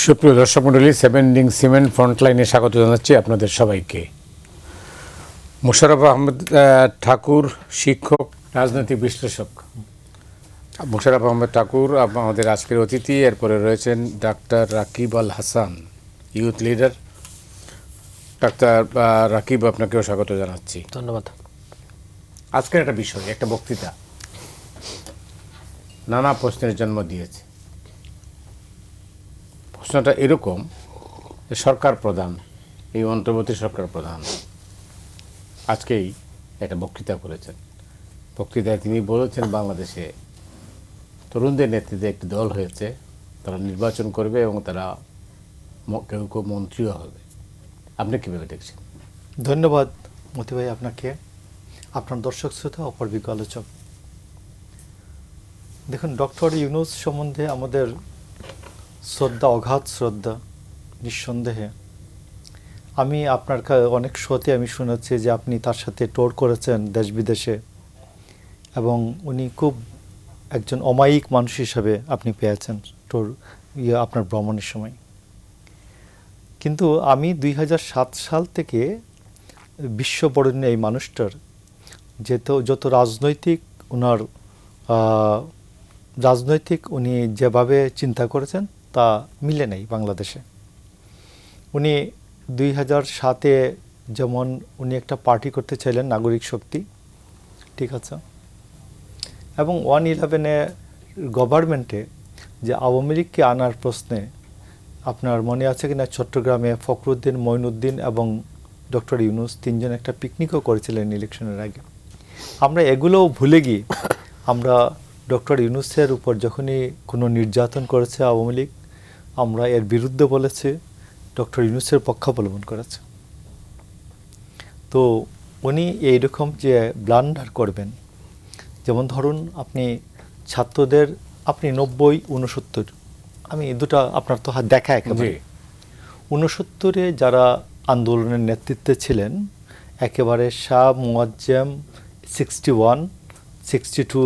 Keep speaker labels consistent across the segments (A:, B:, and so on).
A: সুপ্রিয় দর্শক মণ্ডলী, সেভেন ইনিং সিমেন্ট ফ্রন্টলাইনে স্বাগত জানাচ্ছি আপনাদের সবাইকে। মোশাররফ আহমেদ ঠাকুর শিক্ষক, রাজনৈতিক বিশ্লেষক। মোশাররফ আহমেদ ঠাকুর আমাদের আজকের অতিথি। এরপরে রয়েছেন doctor Rakib Al Hasan, youth leader. Doctor Rakib, আপনাকেও স্বাগত জানাচ্ছি।
B: ধন্যবাদ।
A: আজকের একটা বিষয়, একটা বক্তৃতা নানা প্রশ্নের জন্ম দিয়েছে। প্রশ্নটা এরকম যে সরকার প্রধান, এই অন্তর্বর্তী সরকার প্রধান আজকেই একটা বক্তৃতা করেছেন। বক্তৃতায় তিনি বলেছেন বাংলাদেশে তরুণদের নেতৃত্বে একটি দল হয়েছে, তারা নির্বাচন করবে এবং তারা কেউ কেউ মন্ত্রীও হবে। আপনি কীভাবে দেখছেন?
B: ধন্যবাদ মতি ভাই আপনাকে, আপনার দর্শক শ্রোতা, অপরবিজ্ঞ আলোচক। দেখুন, ডক্টর ইউনূস সম্বন্ধে আমাদের শ্রদ্ধা, অগাধ শ্রদ্ধা নিঃসন্দেহে। আমি আপনার অনেক শোতে আমি শুনেছি যে আপনি তার সাথে ট্যুর করেছেন দেশ বিদেশে, এবং উনি খুব একজন অমায়িক মানুষ হিসাবে আপনি পেয়েছেন ট্যুর আপনার ভ্রমণের সময়। কিন্তু আমি 2007 সাল থেকে বিশ্ববরেণ্য এই মানুষটার যত রাজনৈতিক উনি যেভাবে চিন্তা করেছেন তা মিলে নেই বাংলাদেশে। উনি 2007-এ যেমন উনি একটা পার্টি করতে চাইলেন, নাগরিক শক্তি, ঠিক আছে, এবং 111-এ গভর্নমেন্টে যে আওয়ামী লীগকে আনার প্রশ্নে আপনার মনে আছে কিনা, চট্টগ্রামে ফখরুদ্দিন, মঈনুদ্দিন এবং ডক্টর ইউনূস তিনজন একটা পিকনিকও করেছিলেন ইলেকশনের আগে। আমরা এগুলোও ভুলে গিয়ে আমরা ডক্টর ইউনূসের উপর যখনই কোনো নির্যাতন করেছে আওয়ামী লীগ, আমরা এর বিরুদ্ধে বলেছি, ডক্টর ইউনূসের পক্ষাবলম্বন করেছে। তো উনি এইরকম যে ব্লান্ডার করবেন, যেমন ধরুন আপনি ছাত্রদের, আপনি 90-69, আমি দুটা আপনার তো হাত দেখা একেবারে, 69-এ যারা আন্দোলনের নেতৃত্বে ছিলেন, একেবারে শাহ মুয়াজ্জেম, 61, 62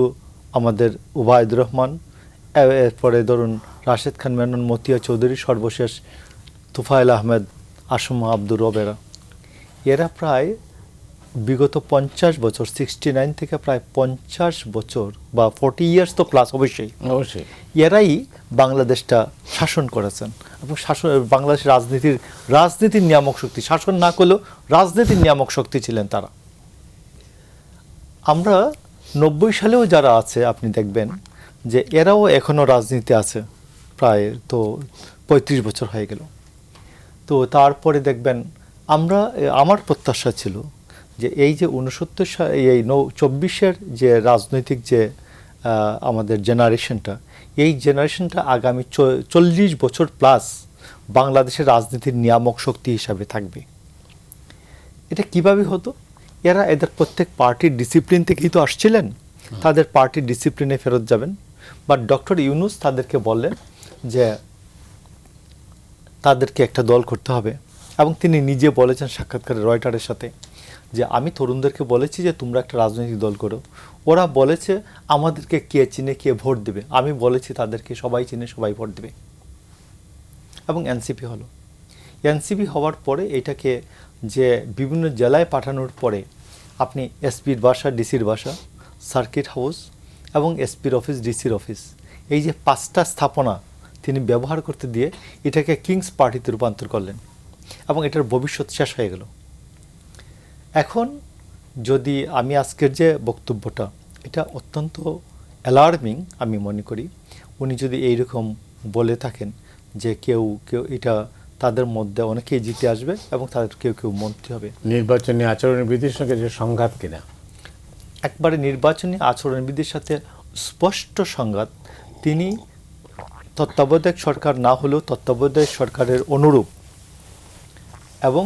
B: আমাদের উবায়দুর রহমান, এরপরে ধরুন রাশেদ খান মেনন, মতিয়া চৌধুরী, সর্বশেষ তুফাইল আহমেদ, আসম আব্দুর রবেরা, এরা প্রায় বিগত 50 বছর, 69 থেকে প্রায় 50 বছর বা 40 ইয়ার্স তো প্লাস অবশ্যই, এরাই বাংলাদেশটা শাসন করেছেন। এবং বাংলাদেশের রাজনীতির নিয়ামক শক্তি, শাসন না করলেও রাজনীতির নিয়ামক শক্তি ছিলেন তারা। আমরা 90 সালেও যারা আছে আপনি দেখবেন যে এরাও এখনও রাজনীতি আছে, প্রায় তো 35 বছর হয়ে গেল। তো তারপরে দেখবেন আমার প্রত্যাশা ছিল যে এই যে 69 সাল, এই 24-এর যে রাজনৈতিক যে আমাদের জেনারেশনটা, এই জেনারেশনটা আগামী 40 বছর প্লাস বাংলাদেশের রাজনীতির নিয়ামক শক্তি হিসাবে থাকবে। এটা কিভাবে হতো? এদের প্রত্যেক পার্টির ডিসিপ্লিন থেকেই তো আসছিলেন, তাদের পার্টির ডিসিপ্লিনে ফেরত যাবেন। বাট ডক্টর ইউনূস তাদেরকে বললেন যে তাদেরকে একটা দল করতে হবে, এবং তিনি নিজে বলেছেন সাক্ষাৎকারে রয়টারের সাথে যে আমি তরুণদেরকে বলেছি যে তোমরা একটা রাজনৈতিক দল করো। ওরা বলেছে আমাদেরকে কে চিনে কে ভোট দেবে, আমি বলেছি তাদেরকে সবাই চিনে সবাই ভোট দেবে, এবং এনসিপি হলো। এনসিপি হওয়ার পরে এটাকে যে বিভিন্ন জেলায় পাঠানোর পরে আপনি এসপির বাসা, ডিসির বাসা, সার্কিট হাউস এবং এসপির অফিস, ডিসির অফিস, এই যে 5টা স্থাপনা তিনি ব্যবহার করতে দিয়ে এটাকে কিংস পার্টিতে রূপান্তর করলেন, এবং এটার ভবিষ্যৎ শেষ হয়ে গেল। এখন যদি আমি আজকের যে বক্তব্যটা, এটা অত্যন্ত অ্যালার্মিং আমি মনে করি। উনি যদি এইরকম বলে থাকেন যে কেউ এটা তাদের মধ্যে অনেকেই জিতে আসবে এবং তাদের কেউ মন্ত্রী হবে,
A: নির্বাচনী আচরণবিধির সঙ্গে যে সংঘাত কিনা,
B: একবারে নির্বাচনী আচরণবিধির সাথে স্পষ্ট সংঘাত। তিনি তত্ত্বাবধায়ক সরকার না হলেও তত্ত্বাবধায়ক সরকারের অনুরূপ, এবং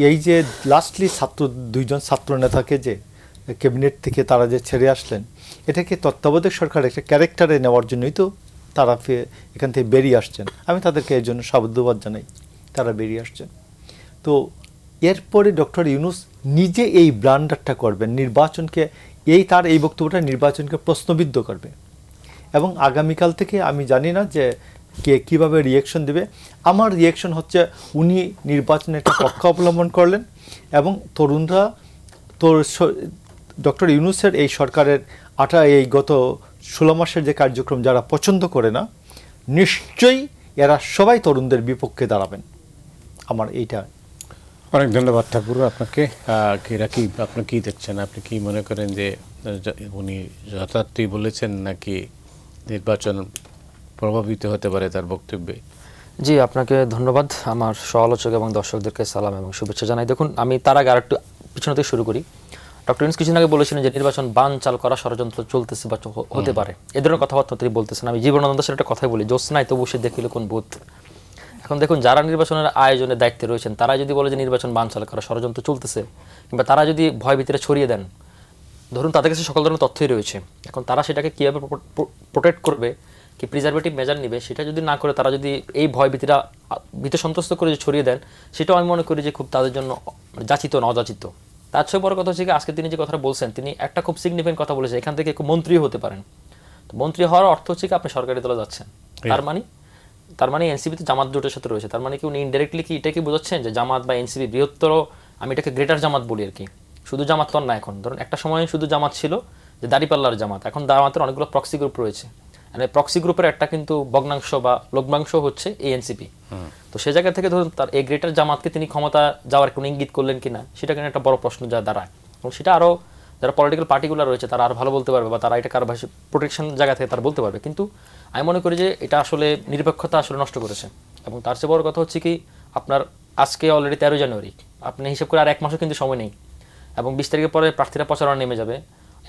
B: এই যে লাস্টলি দুইজন ছাত্র নেতাকে যে ক্যাবিনেট থেকে তারা যে ছেড়ে আসলেন, এটাকে তত্ত্বাবধায়ক সরকার একটা ক্যারেক্টারে নেওয়ার জন্যই তো তারা এখান থেকে বেরিয়ে আসছেন। আমি তাদেরকে এর জন্য সাধুবাদ জানাই, তারা বেরিয়ে আসছেন। তো এরপরে ডক্টর ইউনূস নিজে এই ব্লান্ডারটা করবেন, নির্বাচনকে, তার এই বক্তব্যটা নির্বাচনকে প্রশ্নবিদ্ধ করবে। এবং আগামীকাল থেকে আমি জানি না যে কে কীভাবে রিয়েকশন দেবে। আমার রিয়েকশন হচ্ছে উনি নির্বাচনে একটা পক্ষ অবলম্বন করলেন এবং তরুণরা ডক্টর ইউনূসের এই সরকারের এই গত 16 মাসের যে কার্যক্রম যারা পছন্দ করে না, নিশ্চয়ই এরা সবাই তরুণদের বিপক্ষে দাঁড়াবেন। আমার এইটা।
A: অনেক ধন্যবাদ ঠাকুর আপনাকে। এরা কি আপনি কি দেখছেন, আপনি কি মনে করেন যে উনি যথার্থই বলেছেন নাকি নির্বাচন প্রভাবিত হতে পারে তার বক্তব্যে?
C: জি, আপনাকে ধন্যবাদ। আমার সহ-আলোচক এবং দর্শকদেরকে সালাম এবং শুভেচ্ছা জানাই। দেখুন, আমি তার আগে আরেকটু পিছন থেকে শুরু করি। ডক্টর ইউনূস কিছুদিন আগে বলেছিলেন যে নির্বাচন বানচাল করা ষড়যন্ত্র চলতেছে বা হতে পারে, এ ধরনের কথাবার্তা তিনি বলতেছেন। আমি জীবনানন্দ স্যার একটা কথাই বলি, জ্যোৎস্নায় তবু সে দেখিল কোন ভূত। এখন দেখুন, যারা নির্বাচনের আয়োজনের দায়িত্বে রয়েছেন তারা যদি বলে যে নির্বাচন বানচাল করা ষড়যন্ত্র চলতেছে, কিংবা তারা যদি ভয় ভীতিটা ছড়িয়ে দেন, ধরুন তাদের কাছে সকল ধরনের তথ্যই রয়েছে, এখন তারা সেটাকে কীভাবে প্রোটেক্ট করবে, কি প্রিজারভেটিভ মেজার নিবে, সেটা যদি না করে তারা যদি এই ভয় ভীতিটা ভীত সন্ত্রস্ত করে ছড়িয়ে দেন, সেটাও আমি মনে করি যে খুব তাদের জন্য যাচিত না অযাচিত। তার চেয়ে বড় কথা হচ্ছে কি, আজকে তিনি যে কথাটা বলছেন, তিনি একটা খুব সিগনিফিকেন্ট কথা বলেছেন, এখান থেকে মন্ত্রী হতে পারেন। তো মন্ত্রী হওয়ার অর্থ হচ্ছে কি আপনি সরকারি দলে যাচ্ছেন, তার মানে এনসিপিতে জামাত জোটের সাথে রয়েছে। তার মানে কি উনি ইনডাইরেক্টলি কি এটা কি বোঝাচ্ছেন যে জামাত বা এনসিপি বৃহত্তর, আমি এটাকে গ্রেটার জামাত বলি আর কি, শুধু জামাত তো না। এখন ধরুন একটা সময় শুধু জামাত ছিল যে দাঁড়িপাল্লার জামাত, এখন জামাতের অনেকগুলো প্রক্সি গ্রুপ রয়েছে। মানে প্রক্সি গ্রুপের একটা কিন্তু ভগ্নাংশ বা লগ্নাংশ হচ্ছে এই এনসিপি। তো সে জায়গা থেকে ধরুন তার এই গ্রেটার জামাতকে তিনি ক্ষমতা যাওয়ার কোনো ইঙ্গিত করলেন কিনা, সেটা কিন্তু একটা বড় প্রশ্ন যা দাঁড়ায়। এবং সেটা আরও যারা পলিটিক্যাল পার্টিগুলো রয়েছে তারা আরও ভালো বলতে পারবে, বা তারা এটা কারো ভাষা প্রোটেকশন জায়গা থেকে তারা বলতে পারবে। কিন্তু আমি মনে করি যে এটা আসলে নিরপেক্ষতা আসলে নষ্ট করেছে। এবং তার চেয়ে বড় কথা হচ্ছে কি, আপনার আজকে অলরেডি 13 জানুয়ারি, আপনি হিসাব করে আর 1 মাসও কিন্তু সময় নেই, এবং 20 তারিখের পরে প্রার্থীরা প্রচারণা নেমে যাবে।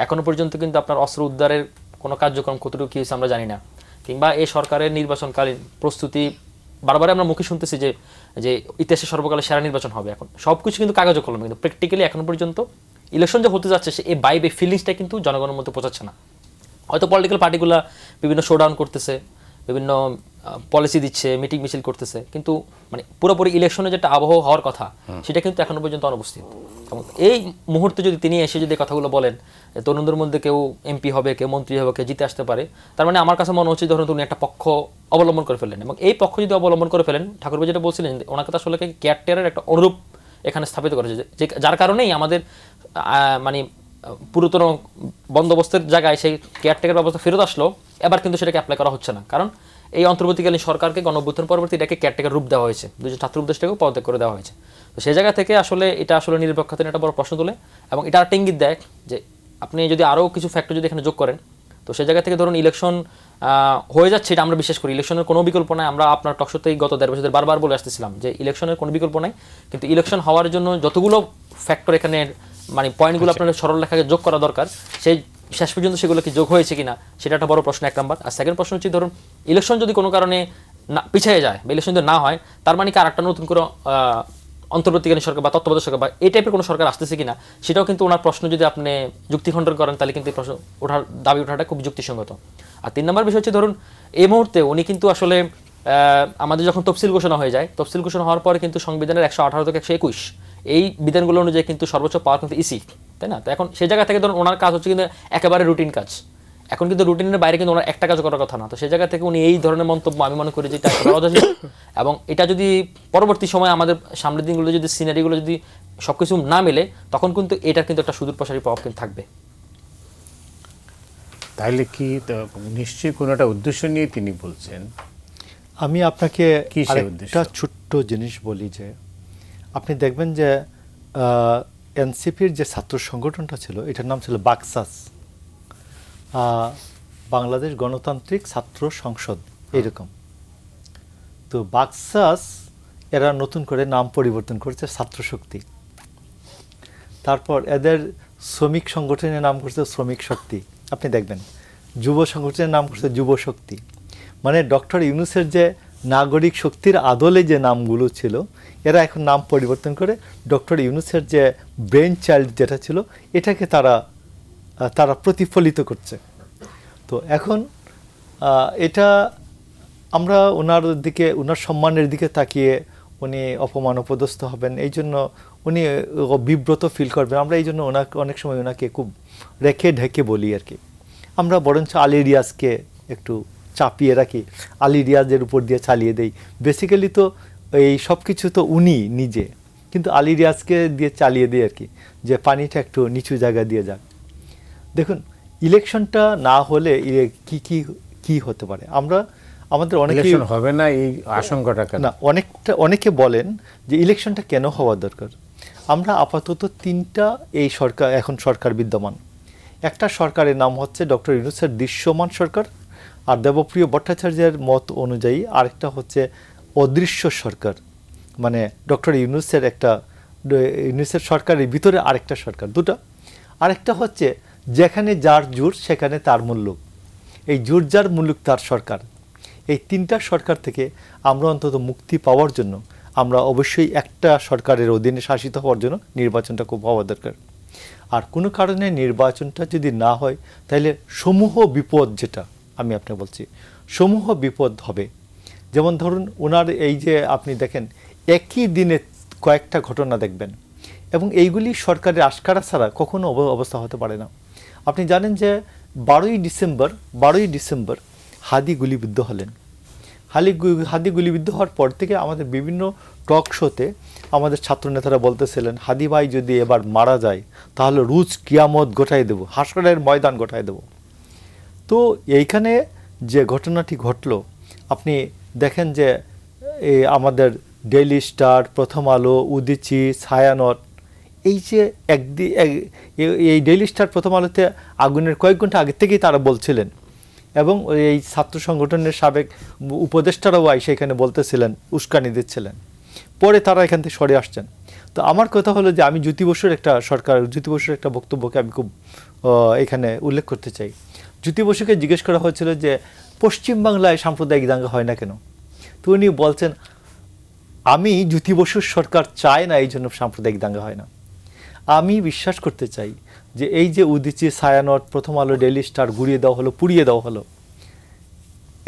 C: এখনও পর্যন্ত কিন্তু আপনার অস্ত্র উদ্ধারের কোনো কার্যক্রম কতটুকু কী হয়েছে আমরা জানি না, কিংবা এই সরকারের নির্বাচনকালীন প্রস্তুতি বারবার আমরা মুখে শুনতেছি যে ইতিহাসে সর্বকালে সেরা নির্বাচন হবে। এখন সব কিছু কিন্তু কাগজে কলমে, কিন্তু প্র্যাকটিক্যালি এখনো পর্যন্ত ইলেকশন যে হতে যাচ্ছে এই ভাইব, এই ফিলিংসটা কিন্তু জনগণের মধ্যে পৌঁছাচ্ছে না। হয়তো পলিটিক্যাল পার্টিগুলো বিভিন্ন শোডাউন করতেছে, বিভিন্ন পলিসি দিচ্ছে, মিটিং মিছিল করতেছে, কিন্তু মানে পুরোপুরি ইলেকশনে যেটা আবহাওয়া হওয়ার কথা সেটা কিন্তু এখনো পর্যন্ত অনুপস্থিত। এবং এই মুহূর্তে যদি তিনি এসে যদি কথাগুলো বলেন তরুণদের মধ্যে কেউ এমপি হবে, কেউ মন্ত্রী হবে, কেউ জিতে আসতে পারে, তার মানে আমার কাছে মনে হচ্ছে ধরুন উনি একটা পক্ষ অবলম্বন করে ফেলেন। এবং এই পক্ষ যদি অবলম্বন করে ফেলেন, ঠাকুরবাবু যেটা বলছিলেন ওনাকে তো আসলে কেয়ারটেকারের একটা অনুরূপ এখানে স্থাপিত করেছে, যে যার কারণেই আমাদের মানে পুরাতন বন্দোবস্তের জায়গায় সেই কেয়ারটেকার ব্যবস্থা ফেরত আসলো, এবার কিন্তু সেটাকে অ্যাপ্লাই করা হচ্ছে না। কারণ এই অন্তর্বর্তীকালীন সরকারকে গণঅভ্যুত্থান পরবর্তী এটাকে কেয়ারটেকার রূপ দেওয়া হয়েছে, 2জন ছাত্র উপদেষ্টাকেও পদত্যাগ করে দেওয়া হয়েছে। তো সেই জায়গা থেকে আসলে এটা আসলে নিরপেক্ষতা একটা বড় প্রশ্ন তোলে, এবং এটা একটা ইঙ্গিত দেয় যে আপনি যদি আরও কিছু ফ্যাক্টর যদি এখানে যোগ করেন, তো সেই জায়গা থেকে ধরুন ইলেকশন হয়ে যাচ্ছে, এটা আমরা বিশ্বাস করি। ইলেকশনের কোনো বিকল্প নাই, আমরা আপনার টকশোতেই গত 1.5 বছর বারবার বলে আসতেছিলাম যে ইলেকশনের কোনো বিকল্প নাই, কিন্তু ইলেকশন হওয়ার জন্য যতগুলো ফ্যাক্টর এখানে মানে পয়েন্টগুলো আপনার সরল লেখাকে যোগ করা দরকার, সেই শেষ পর্যন্ত সেগুলো কি যোগ হয়েছে কিনা সেটা একটা বড় প্রশ্ন, 1 নাম্বার। আর সেকেন্ড প্রশ্ন হচ্ছে ধরুন ইলেকশন যদি কোনো কারণে না পিছিয়ে যায় বা ইলেকশন যদি না হয়, তার মানে কি আর একটা নতুন করে অন্তর্বর্তীকালীন সরকার বা তত্ত্বাবধায়ক সরকার বা এই টাইপের কোনো সরকার আসতেছে কিনা, সেটাও কিন্তু ওনার প্রশ্ন যদি আপনি যুক্তি খণ্ডন করেন তাহলে কিন্তু এই প্রশ্ন দাবি ওঠাটা খুব যুক্তিসঙ্গত। আর 3 নম্বর বিষয় হচ্ছে ধরুন এই মুহূর্তে উনি কিন্তু আসলে আমাদের যখন তফসিল ঘোষণা হয়ে যায়, তফসিল ঘোষণা হওয়ার পরে কিন্তু সংবিধানের 118 থেকে 121 এই বিধানগুলো অনুযায়ী কিন্তু সর্বোচ্চ পাওয়ার কিন্তু ইসি, তাই না? তো এখন সেই জায়গা থেকে ধরুন ওনার কাজ হচ্ছে কিন্তু একেবারে রুটিন কাজ, এখন কিন্তু রুটিনের বাইরে কিন্তু ওনার একটা কাজ করার কথা না। তো সেই জায়গা থেকে উনি এই ধরনের মন্তব্য আমি মনে করি যে এটা অযাচিত, এবং এটা যদি পরবর্তী সময় আমাদের সামনের দিনগুলো যদি সিনারিগুলো যদি সবকিছু না মেলে, তখন কিন্তু এটার কিন্তু একটা সুদূর প্রসারী প্রভাব কিন্তু থাকবে।
A: তাহলে কি নিশ্চয়ই কোনো একটা উদ্দেশ্য নিয়ে তিনি বলছেন?
B: আমি আপনাকে
A: একটা
B: ছোট্ট জিনিস বলি যে আপনি দেখবেন যে এনসিপির যে ছাত্র সংগঠনটা ছিল এটার নাম ছিল বাকসাস, বাংলাদেশ গণতান্ত্রিক ছাত্র সংসদ এরকম। তো বাকসাস এরা নতুন করে নাম পরিবর্তন করেছে ছাত্র শক্তি, তারপর এদের শ্রমিক সংগঠনের নাম করছে শ্রমিক শক্তি, আপনি দেখবেন যুব সংগঠনের নাম করছে যুব শক্তি। মানে ডক্টর ইউনূসের যে নাগরিক শক্তির আদলে যে নামগুলো ছিল এরা এখন নাম পরিবর্তন করে ডক্টর ইউনূসের যে ব্রেন চাইল্ড যেটা ছিল এটাকে তারা প্রতিফলিত করছে। তো এখন এটা আমরা ওনার সম্মানের দিকে তাকিয়ে উনি অপমান অপদস্থ হবেন, এই জন্য উনি বিব্রত ফিল করবেন। আমরা এই জন্য অনেক সময় ওনাকে খুব রেখে ঢেকে বলি আর কি। আমরা বরঞ্চ আলী রিয়াজকে একটু চাপিয়ে রাখি, আলী রিয়াজের উপর দিয়ে চালিয়ে দেই। বেসিক্যালি তো এই সব কিছু তো উনি নিজে, কিন্তু আলী রিয়াজকে দিয়ে চালিয়ে দেয় আর কি, যে পানিটা একটু নিচু জায়গা দিয়ে যাক। দেখুন, ইলেকশনটা না হলে কি কি কি হতে পারে, আমাদের অনেকে
A: ইলেকশন হবে না এই আশঙ্কাটা কেন?
B: না, অনেকে বলেন যে ইলেকশনটা কেন হওয়া দরকার। আমরা আপাতত তিনটা এই সরকার, এখন সরকার বিদ্যমান। একটা সরকারের নাম হচ্ছে ডক্টর ইউনূসের দৃশ্যমান সরকার, আর দেবপ্রিয় ভট্টাচার্যের মত অনুযায়ী আরেকটা হচ্ছে অদৃশ্য সরকার, মানে ডক্টর ইউনূসের ইউনূসের সরকারের ভিতরে আরেকটা সরকার, দুটো। আরেকটা হচ্ছে যেখানে যার জোর সেখানে তার মুল্লুক, এই জোর যার মুল্লুক তার সরকার। এই তিনটা সরকার থেকে আমরা অন্তত মুক্তি পাওয়ার জন্য আমরা অবশ্যই একটা সরকারের অধীনে শাসিত হওয়ার জন্য নির্বাচনটা খুব হওয়া দরকার। আর কোনো কারণে নির্বাচনটা যদি না হয়, তাহলে সমূহ বিপদ, যেটা আমি আপনাকে বলছি, সমূহ বিপদ হবে। যেমন ধরুন, ওনার এই যে আপনি দেখেন একই দিনে কয়েকটা ঘটনা দেখবেন, এবং এইগুলি সরকারের আশকারা ছাড়া কখনো অবস্থা হতে পারে না। আপনি জানেন যে 12ই ডিসেম্বর হাদি গুলিবিদ্ধ হলেন। হাদি গুলিবিদ্ধ হওয়ার পর থেকে আমাদের বিভিন্ন টক শোতে আমাদের ছাত্রনেতারা বলতেছিলেন, হাদি ভাই যদি এবার মারা যায় তাহলে রুজ কিয়ামত ঘটাই দেব, হাসরের ময়দান ঘটাই দেব। তো এইখানে যে ঘটনাটি ঘটলো, আপনি দেখেন যে আমাদের ডেইলি স্টার, প্রথম আলো, উদীচি, ছায়ানট, এই যে এই ডেইলি স্টার, প্রথম আলোতে আগুনের কয়েক ঘন্টা আগে থেকেই তারা বলছিলেন, এবং এই ছাত্র সংগঠনের সাবেক উপদেষ্টারাও সেখানে বলতেছিলেন, উস্কানি দিচ্ছিলেন। পরে তারা এখান থেকে সরে আসছেন। তো আমার কথা হলো যে আমি জ্যোতি বসুর একটা বক্তব্যকে আমি খুব এখানে উল্লেখ করতে চাই। জ্যোতি বসুকে জিজ্ঞেস করা হয়েছিল যে পশ্চিমবাংলায় সাম্প্রদায়িক দাঙ্গা হয় না কেন? তো উনি বলছেন, আমি জ্যোতি বসুর সরকার চায় না এই জন্য সাম্প্রদায়িক দাঙ্গা হয় না। আমি বিশ্বাস করতে চাই যে এই যে উদীচি, ছায়ানট, প্রথম আলো, ডেইলি স্টার গুড়িয়ে দেওয়া হলো, পুড়িয়ে দেওয়া হলো,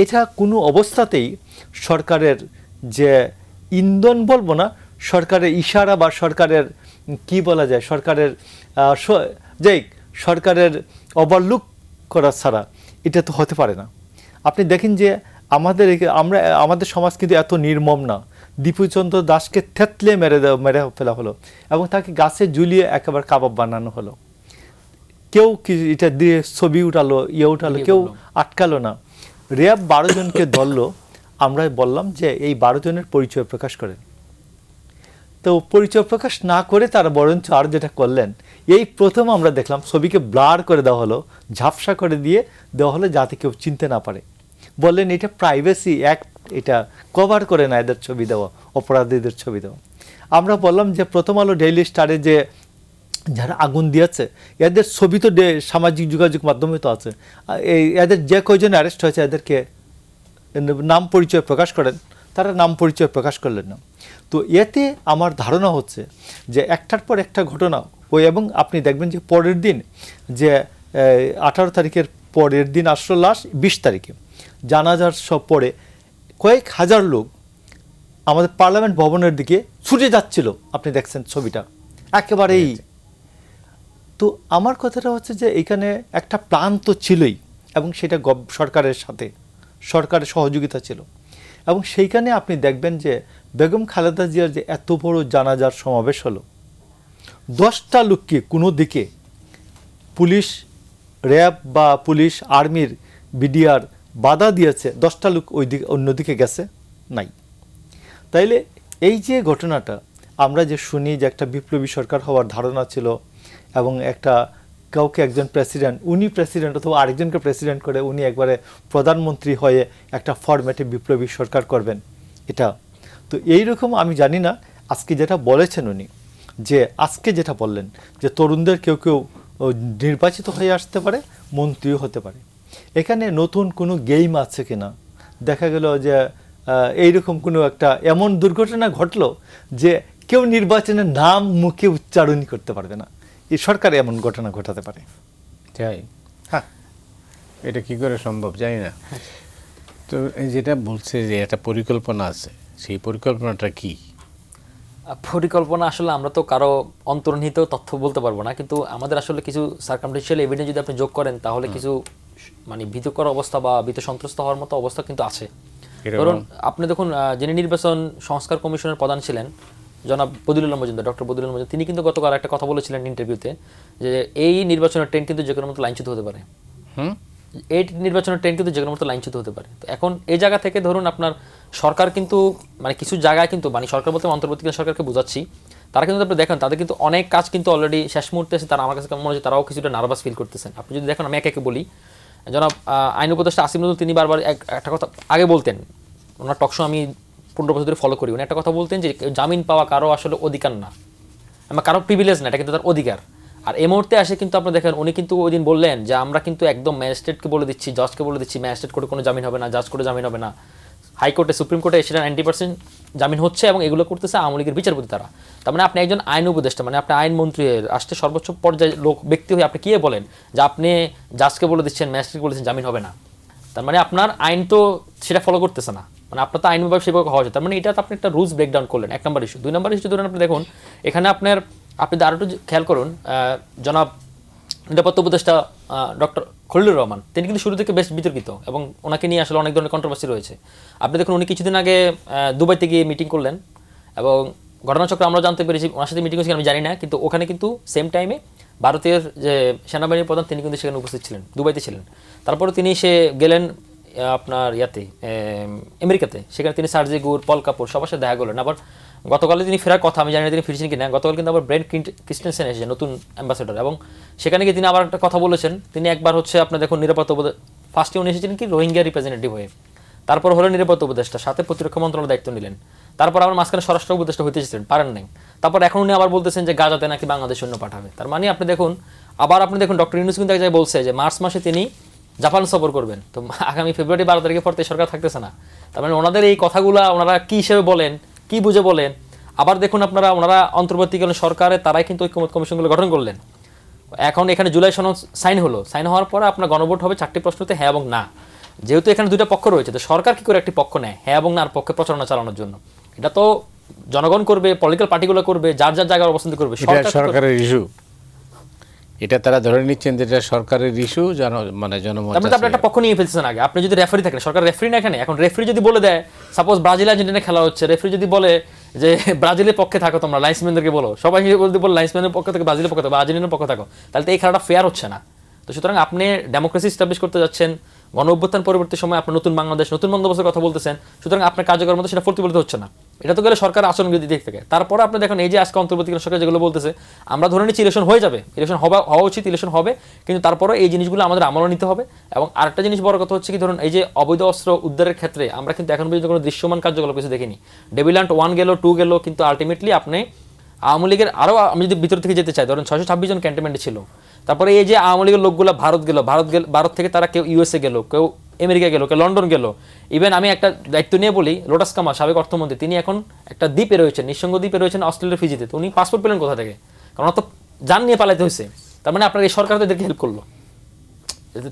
B: এটা কোনো অবস্থাতেই সরকারের যে ইন্ধন বলবো না, সরকারের ইশারা বা সরকারের কি বলা যায়, সরকারের ওভারলুক করা ছাড়া এটা তো হতে পারে না। আপনি দেখেন যে আমাদের সমাজ কিন্তু এত নির্মম না। দীপুচন্দ্র দাসকে থেতলে মেরে ফেলা হলো, এবং তাকে গাছে ঝুলিয়ে একেবারে কাবাব বানানো হলো। কেউ এটা দিয়ে ছবি উঠালো, উঠালো, কেউ আটকালো না। র্যাব 12 জনকে ধরলো। আমরা বললাম যে এই 12 জনের পরিচয় প্রকাশ করেন। তো পরিচয় প্রকাশ না করে তারা বরঞ্চ আর যেটা করলেন, এই প্রথম আমরা দেখলাম ছবিকে ব্লার করে দেওয়া হলো, ঝাপসা করে দিয়ে দেওয়া হলো, যাতে কেউ চিনতে না পারে। বললেন এটা প্রাইভেসি অ্যাক্ট, এটা কভার করে না এদের ছবি দেওয়া, অপরাধীদের ছবি দেওয়া। আমরা বললাম যে প্রথম আলো, ডেইলি স্টারে যে যারা আগুন দিয়েছে এদের ছবি তো সামাজিক যোগাযোগ মাধ্যমে তো আছে, এদের যে কয়জন অ্যারেস্ট হয়েছে এদেরকে নাম পরিচয় প্রকাশ করেন, তারা নাম পরিচয় প্রকাশ করলেন না। তো এতে আমার ধারণা হচ্ছে যে একটার পর একটা ঘটনা এবং আপনি দেখবেন যে পরের দিন যে 18 তারিখের পরের দিন আসলো লাশ, 20 তারিখে জানাজার সব পরে কয়েক হাজার লোক আমাদের পার্লামেন্ট ভবনের দিকে ছুটে যাচ্ছিল। আপনি দেখছেন ছবিটা একেবারেই। তো আমার কথাটা হচ্ছে যে এখানে একটা প্ল্যান তো ছিলই, এবং সেটা সরকারের সাথে সরকারের সহযোগিতা ছিল। এবং সেইখানে আপনি দেখবেন যে বেগম খালেদা জিয়ার যে এত বড় জানাজার সমাবেশ হলো, 10টা লোককে কোনো দিকে পুলিশ, র্যাব বা পুলিশ, আর্মির, বিডিআর বাধা দিয়েছে, 10টা লোক অন্যদিকে গেছে নাই। তাইলে এই যে ঘটনাটা আমরা যে শুনি যে একটা বিপ্লবী সরকার হওয়ার ধারণা ছিল, এবং কাউকে একজন প্রেসিডেন্ট, উনি প্রেসিডেন্ট অথবা আরেকজনকে প্রেসিডেন্ট করে উনি একবারে প্রধানমন্ত্রী হয়ে একটা ফরম্যাটে বিপ্লবী সরকার করবেন, এটা তো এইরকম আমি জানি না। আজকে যেটা বলেছেন উনি, যে আজকে যেটা বললেন যে তরুণদের কেউ কেউ নির্বাচিত হয়ে আসতে পারে, মন্ত্রীও হতে পারে, এখানে নতুন কোনো গেম আছে কিনা। দেখা গেল যে এইরকম কোনো একটা এমন দুর্ঘটনা ঘটলো যে কেউ নির্বাচনের নাম মুখে উচ্চারণই করতে পারবে না, এই সরকার এমন ঘটনা ঘটাতে পারে।
A: তাই?
B: হ্যাঁ,
A: এটা কি করে সম্ভব জানি না। তো যেটা বলছে যে একটা পরিকল্পনা আছে, সেই পরিকল্পনাটা কি?
C: পরিকল্পনা আসলে আমরা তো কারো অন্তর্নিহিত তথ্য বলতে পারবো না, কিন্তু আমাদের আসলে কিছু সার্কামস্টেন্সিয়াল এভিডেন্স যদি আপনি যোগ করেন তাহলে কিছু মানে ভীতিকর অবস্থা বা ভীত সন্ত্রস্ত হওয়ার মতো অবস্থা কিন্তু আছে।
A: এরকম?
C: কারণ আপনি দেখুন যিনি নির্বাচন সংস্কার কমিশনের প্রধান ছিলেন জনাব বদিউল্লাহ মজুমদার, ডক্টর বদিউল্লাহ মজুমদার, তিনি কিন্তু গতকাল একটা কথা বলেছিলেন ইন্টারভিউতে যে এই নির্বাচনের ট্রেন্ড কিন্তু যে কোনো মতো লাইনচ্যুত হতে পারে। এই নির্বাচনের ট্রেন্ড কিন্তু যে কোনো মতো লাইনচ্যুত হতে পারে। তো এখন এই জায়গা থেকে ধরুন আপনার সরকার কিন্তু মানে কিছু জায়গায় কিন্তু মানে সরকার বলতে অন্তর্বর্তীকালীন সরকারকে বোঝাচ্ছি, তারা কিন্তু আপনি দেখেন তাদের কিন্তু অনেক কাজ কিন্তু অলরেডি শেষ মুহূর্তে এসে তারা আমার কাছে মনে হচ্ছে তারাও কিছুটা নার্ভাস ফিল করতেছেন। আপনি যদি দেখেন আমি একে বলি, জনাব আইন উপদেষ্টা আসিফ নজরুল তিনি বারবার একটা কথা আগে বলতেন, ওনার টকশো আমি 15 বছর ধরে ফলো করি, উনি একটা কথা বলতেন যে জামিন পাওয়া কারো আসলে অধিকার না, আমার কারো প্রিভিলেজ না, এটা কিন্তু তার অধিকার। আর এই মুহূর্তে আসে কিন্তু আপনি দেখেন উনি কিন্তু ওই দিন বললেন যে আমরা কিন্তু একদম ম্যাজিস্ট্রেটকে বলে দিচ্ছি, জজকে বলে দিচ্ছি ম্যাজিস্ট্রেট কোর্টে কোনো জামিন হবে না, জাজ কোর্টে জামিন হবে না, হাইকোর্টে সুপ্রিম কোর্টে সেটা 90% জামিন হচ্ছে এবং এগুলো করতেছে আওয়ামী লীগের বিচারপতি তারা। তার মানে আপনি একজন আইন উপদেষ্টা, মানে আপনি আইনমন্ত্রী রাষ্ট্রের সর্বোচ্চ পর্যায়ে ব্যক্তি হয়ে আপনি কি বলেন যে আপনি জাজকে বলে দিচ্ছেন, ম্যাজিস্ট্রেটকে বলেছেন জামিন হবে না, তার মানে আপনার আইন তো সেটা ফলো করতেছে না, মানে আপনার তো আইন বিভাগ সেভাবে হওয়া যায়। তার মানে এটা আপনি একটা রুলস ব্রেকডাউন করলেন, 1 নম্বর ইস্যু। 2 নম্বর ইস্যু ধরুন আপনি দেখুন এখানে আপনি আরও একটু খেয়াল করুন, জনাব নিরাপত্তা উপদেষ্টা ডক্টর খলিলুর রহমান তিনি কিন্তু শুরু থেকে বেশ বিতর্কিত এবং ওনাকে নিয়ে আসলে অনেক ধরনের কন্ট্রোভার্সি রয়েছে। আপনি দেখুন উনি কিছুদিন আগে দুবাইতে গিয়ে মিটিং করলেন এবং ঘটনাচক্র আমরা জানতে পেরেছি ওনার সাথে মিটিং হয়েছে আমি জানি না, কিন্তু ওখানে কিন্তু সেম টাইমে ভারতের যে সেনাবাহিনীর প্রধান তিনি কিন্তু সেখানে উপস্থিত ছিলেন, দুবাইতে ছিলেন। তারপরে তিনি গেলেন আপনার আমেরিকাতে, সেখানে তিনি সার্জি গুর, পল কাপুর সবার সাথে দেখা করলেন। আবার গতকালে তিনি ফেরার কথা, আমি জানি না তিনি ফিরছেন কিনা, গতকাল কিন্তু আবার ব্রেন্ট ক্রিস্টেনসেন এসেছে নতুন অ্যাম্বাসেডর, এবং সেখানে গিয়ে তিনি আবার একটা কথা বলেছেন। তিনি একবার আপনার দেখুন নিরাপত্তা ফার্স্টে উনি এসেছিলেন কি রোহিঙ্গা রিপ্রেজেন্টেটিভ হয়ে, তারপর হলেন নিরাপত্তা উপদেষ্টা, সাথে প্রতিরক্ষা মন্ত্রণালয়ের দায়িত্ব নিলেন, তারপর আবার মাঝখানে স্বরাষ্ট্র উপদেষ্টা হইতে এসেছিলেন, পারেন নাই। তারপর এখন উনি আবার বলতেছেন যে গাজাতে নাকি বাংলাদেশ সৈন্য পাঠাবে। তার মানে আপনি দেখুন ডক্টর ইউনূস কিন্তু এক জায়গায় বলছে যে মার্চ মাসে তিনি জাপান সফর করবেন, তো আগামী ফেব্রুয়ারি 12 তারিখের পর সরকার থাকতেছে না। তার মানে ওনাদের এই কথাগুলো ওনারা কি হিসেবে বলেন, কি বুঝে বলেন। আবার দেখুন ওনারা অন্তর্বর্তীকালীন সরকারে তারাই কিন্তু ঐক্যমত কমিশনগুলো গঠন করলেন। এখন এখানে জুলাই সনদ সাইন হওয়ার পরে আপনার গণভোট হবে 4টি প্রশ্নতে হ্যাঁ এবং না। যেহেতু এখানে 2টা পক্ষ রয়েছে, তো সরকার কি করে একটি পক্ষ নেয় হ্যাঁ এবং নার পক্ষে প্রচারণা চালানোর জন্য? এটা তো জনগণ করবে, পলিটিক্যাল পার্টিগুলো করবে, যার যার জায়গায় অবস্থান করবে।
A: সরকারের ইস্যু, এটা তারা ধরে নিচ্ছেন যে এটা সরকারের ইস্যু, মানে জনমত।
C: আপনি একটা পক্ষ নিয়ে ফেলছেন আগে। আপনি যদি রেফারি থাকেন, সরকার রেফারি না এখানে, এখন রেফারি যদি বলে দেয় সাপোজ ব্রাজিল আর্জেন্টিনা খেলা হচ্ছে, রেফারি যদি বলে যে ব্রাজিলের পক্ষে থাকো তোমরা, লাইন্সম্যানদেরকে বলো, সবাই বলতে বলো লাইন্সম্যানের পক্ষ থেকে ব্রাজিলের পক্ষ থেকে বা আর্জেন্টিনার পক্ষ থাকো, তাহলে তো এই খেলাটা ফেয়ার হচ্ছে না। তো সুতরাং আপনি ডেমোক্রেসি এস্টাবলিশ করতে যাচ্ছেন, গণ অভ্যুত্থান পরবর্তী সময় আপনার নতুন বাংলাদেশ, নতুন বন্দোবস্তের কথা বলতেছেন, সুতরাং আপনার কার্যকর মতো সেটা প্রতিফলিত হচ্ছে না। এটা তো গেলে সরকার আচরণবিধি দিক থেকে। তারপরে আপনি দেখেন এই যে আজকে অন্তর্বর্তীকালীন সরকার যেগুলো বলতেছে, আমরা ধরে নিচ্ছি ইলেকশন হয়ে যাবে, ইলেকশন হওয়া উচিত, ইলেকশন হবে, কিন্তু তারপরে এই জিনিসগুলো আমাদের আমলও নিতে হবে। এবং আরেকটা জিনিস বড় কথা হচ্ছে কি, ধরুন এই যে অবৈধ অস্ত্র উদ্ধারের ক্ষেত্রে আমরা কিন্তু এখন পর্যন্ত কোনো দৃশ্যমান কার্যকলাপ কিছু দেখিনি। ডেভিল্যান্ড 1 গেল, 2 গেল, কিন্তু আলটিমেটলি আপনি আওয়ামী লীগের আরও, আমি যদি ভিতর থেকে যেতে চাই, ধরুন 626 জন ক্যান্টনমেন্টে ছিল। তারপরে এই যে আওয়ামী লীগের লোকগুলো ভারত থেকে তারা কেউ ইউএসএ গেল, কেউ আমেরিকা গেল, কেউ লন্ডন গেল। ইভেন আমি একটা দায়িত্ব নিয়ে বলি, লোটাস কামাল সাবেক অর্থমন্ত্রী, তিনি এখন একটা দ্বীপে রয়েছেন, নিঃসঙ্গ দ্বীপে রয়েছেন অস্ট্রেলিয়ার ফিজিতে। তো উনি পাসপোর্ট পেলেন কোথা থেকে? কারণ তো যান নিয়ে পালাইতে হয়েছে। তার মানে আপনার এই সরকার তাদেরকে হেল্প করলো,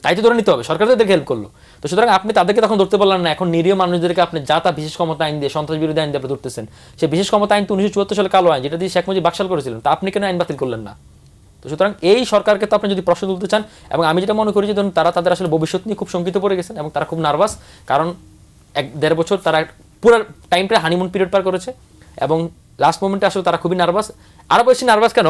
C: তাই তো ধরে নিতে হবে সরকার তাদেরকে হেল্প করলো। তো সুতরাং আপনি তাদেরকে তখন ধরতে পারলেন না। এখন নিরীহ মানুষদেরকে আপনি যা তা বিশেষ ক্ষমতা আইন দিয়ে, সন্ত্রাস বিরোধী আইন দিয়ে আপনি ধরতেছেন। সেই বিশেষ ক্ষমতা আইন তো 1974 সালে কালো আইন, যেটা দিয়ে শেখ মুজিব বাকশাল করেছিলেন, তা আপনি কেন আইন বাতিল করলেন না? তো সুতরাং এই সরকারকে তো আপনি যদি প্রশ্ন তুলতে চান, এবং আমি যেটা মনে করি যে ধরুন তাদের আসলে ভবিষ্যৎ নিয়ে খুব শঙ্কিত পড়ে গেছেন এবং তারা খুব নার্ভাস, কারণ 1-1.5 বছর তারা পুরো টাইমটা হানিমুন পিরিয়ড পার করেছে এবং লাস্ট মোমেন্টে আসলে তারা খুবই নার্ভাস। আরও বেশি নার্ভাস কেন,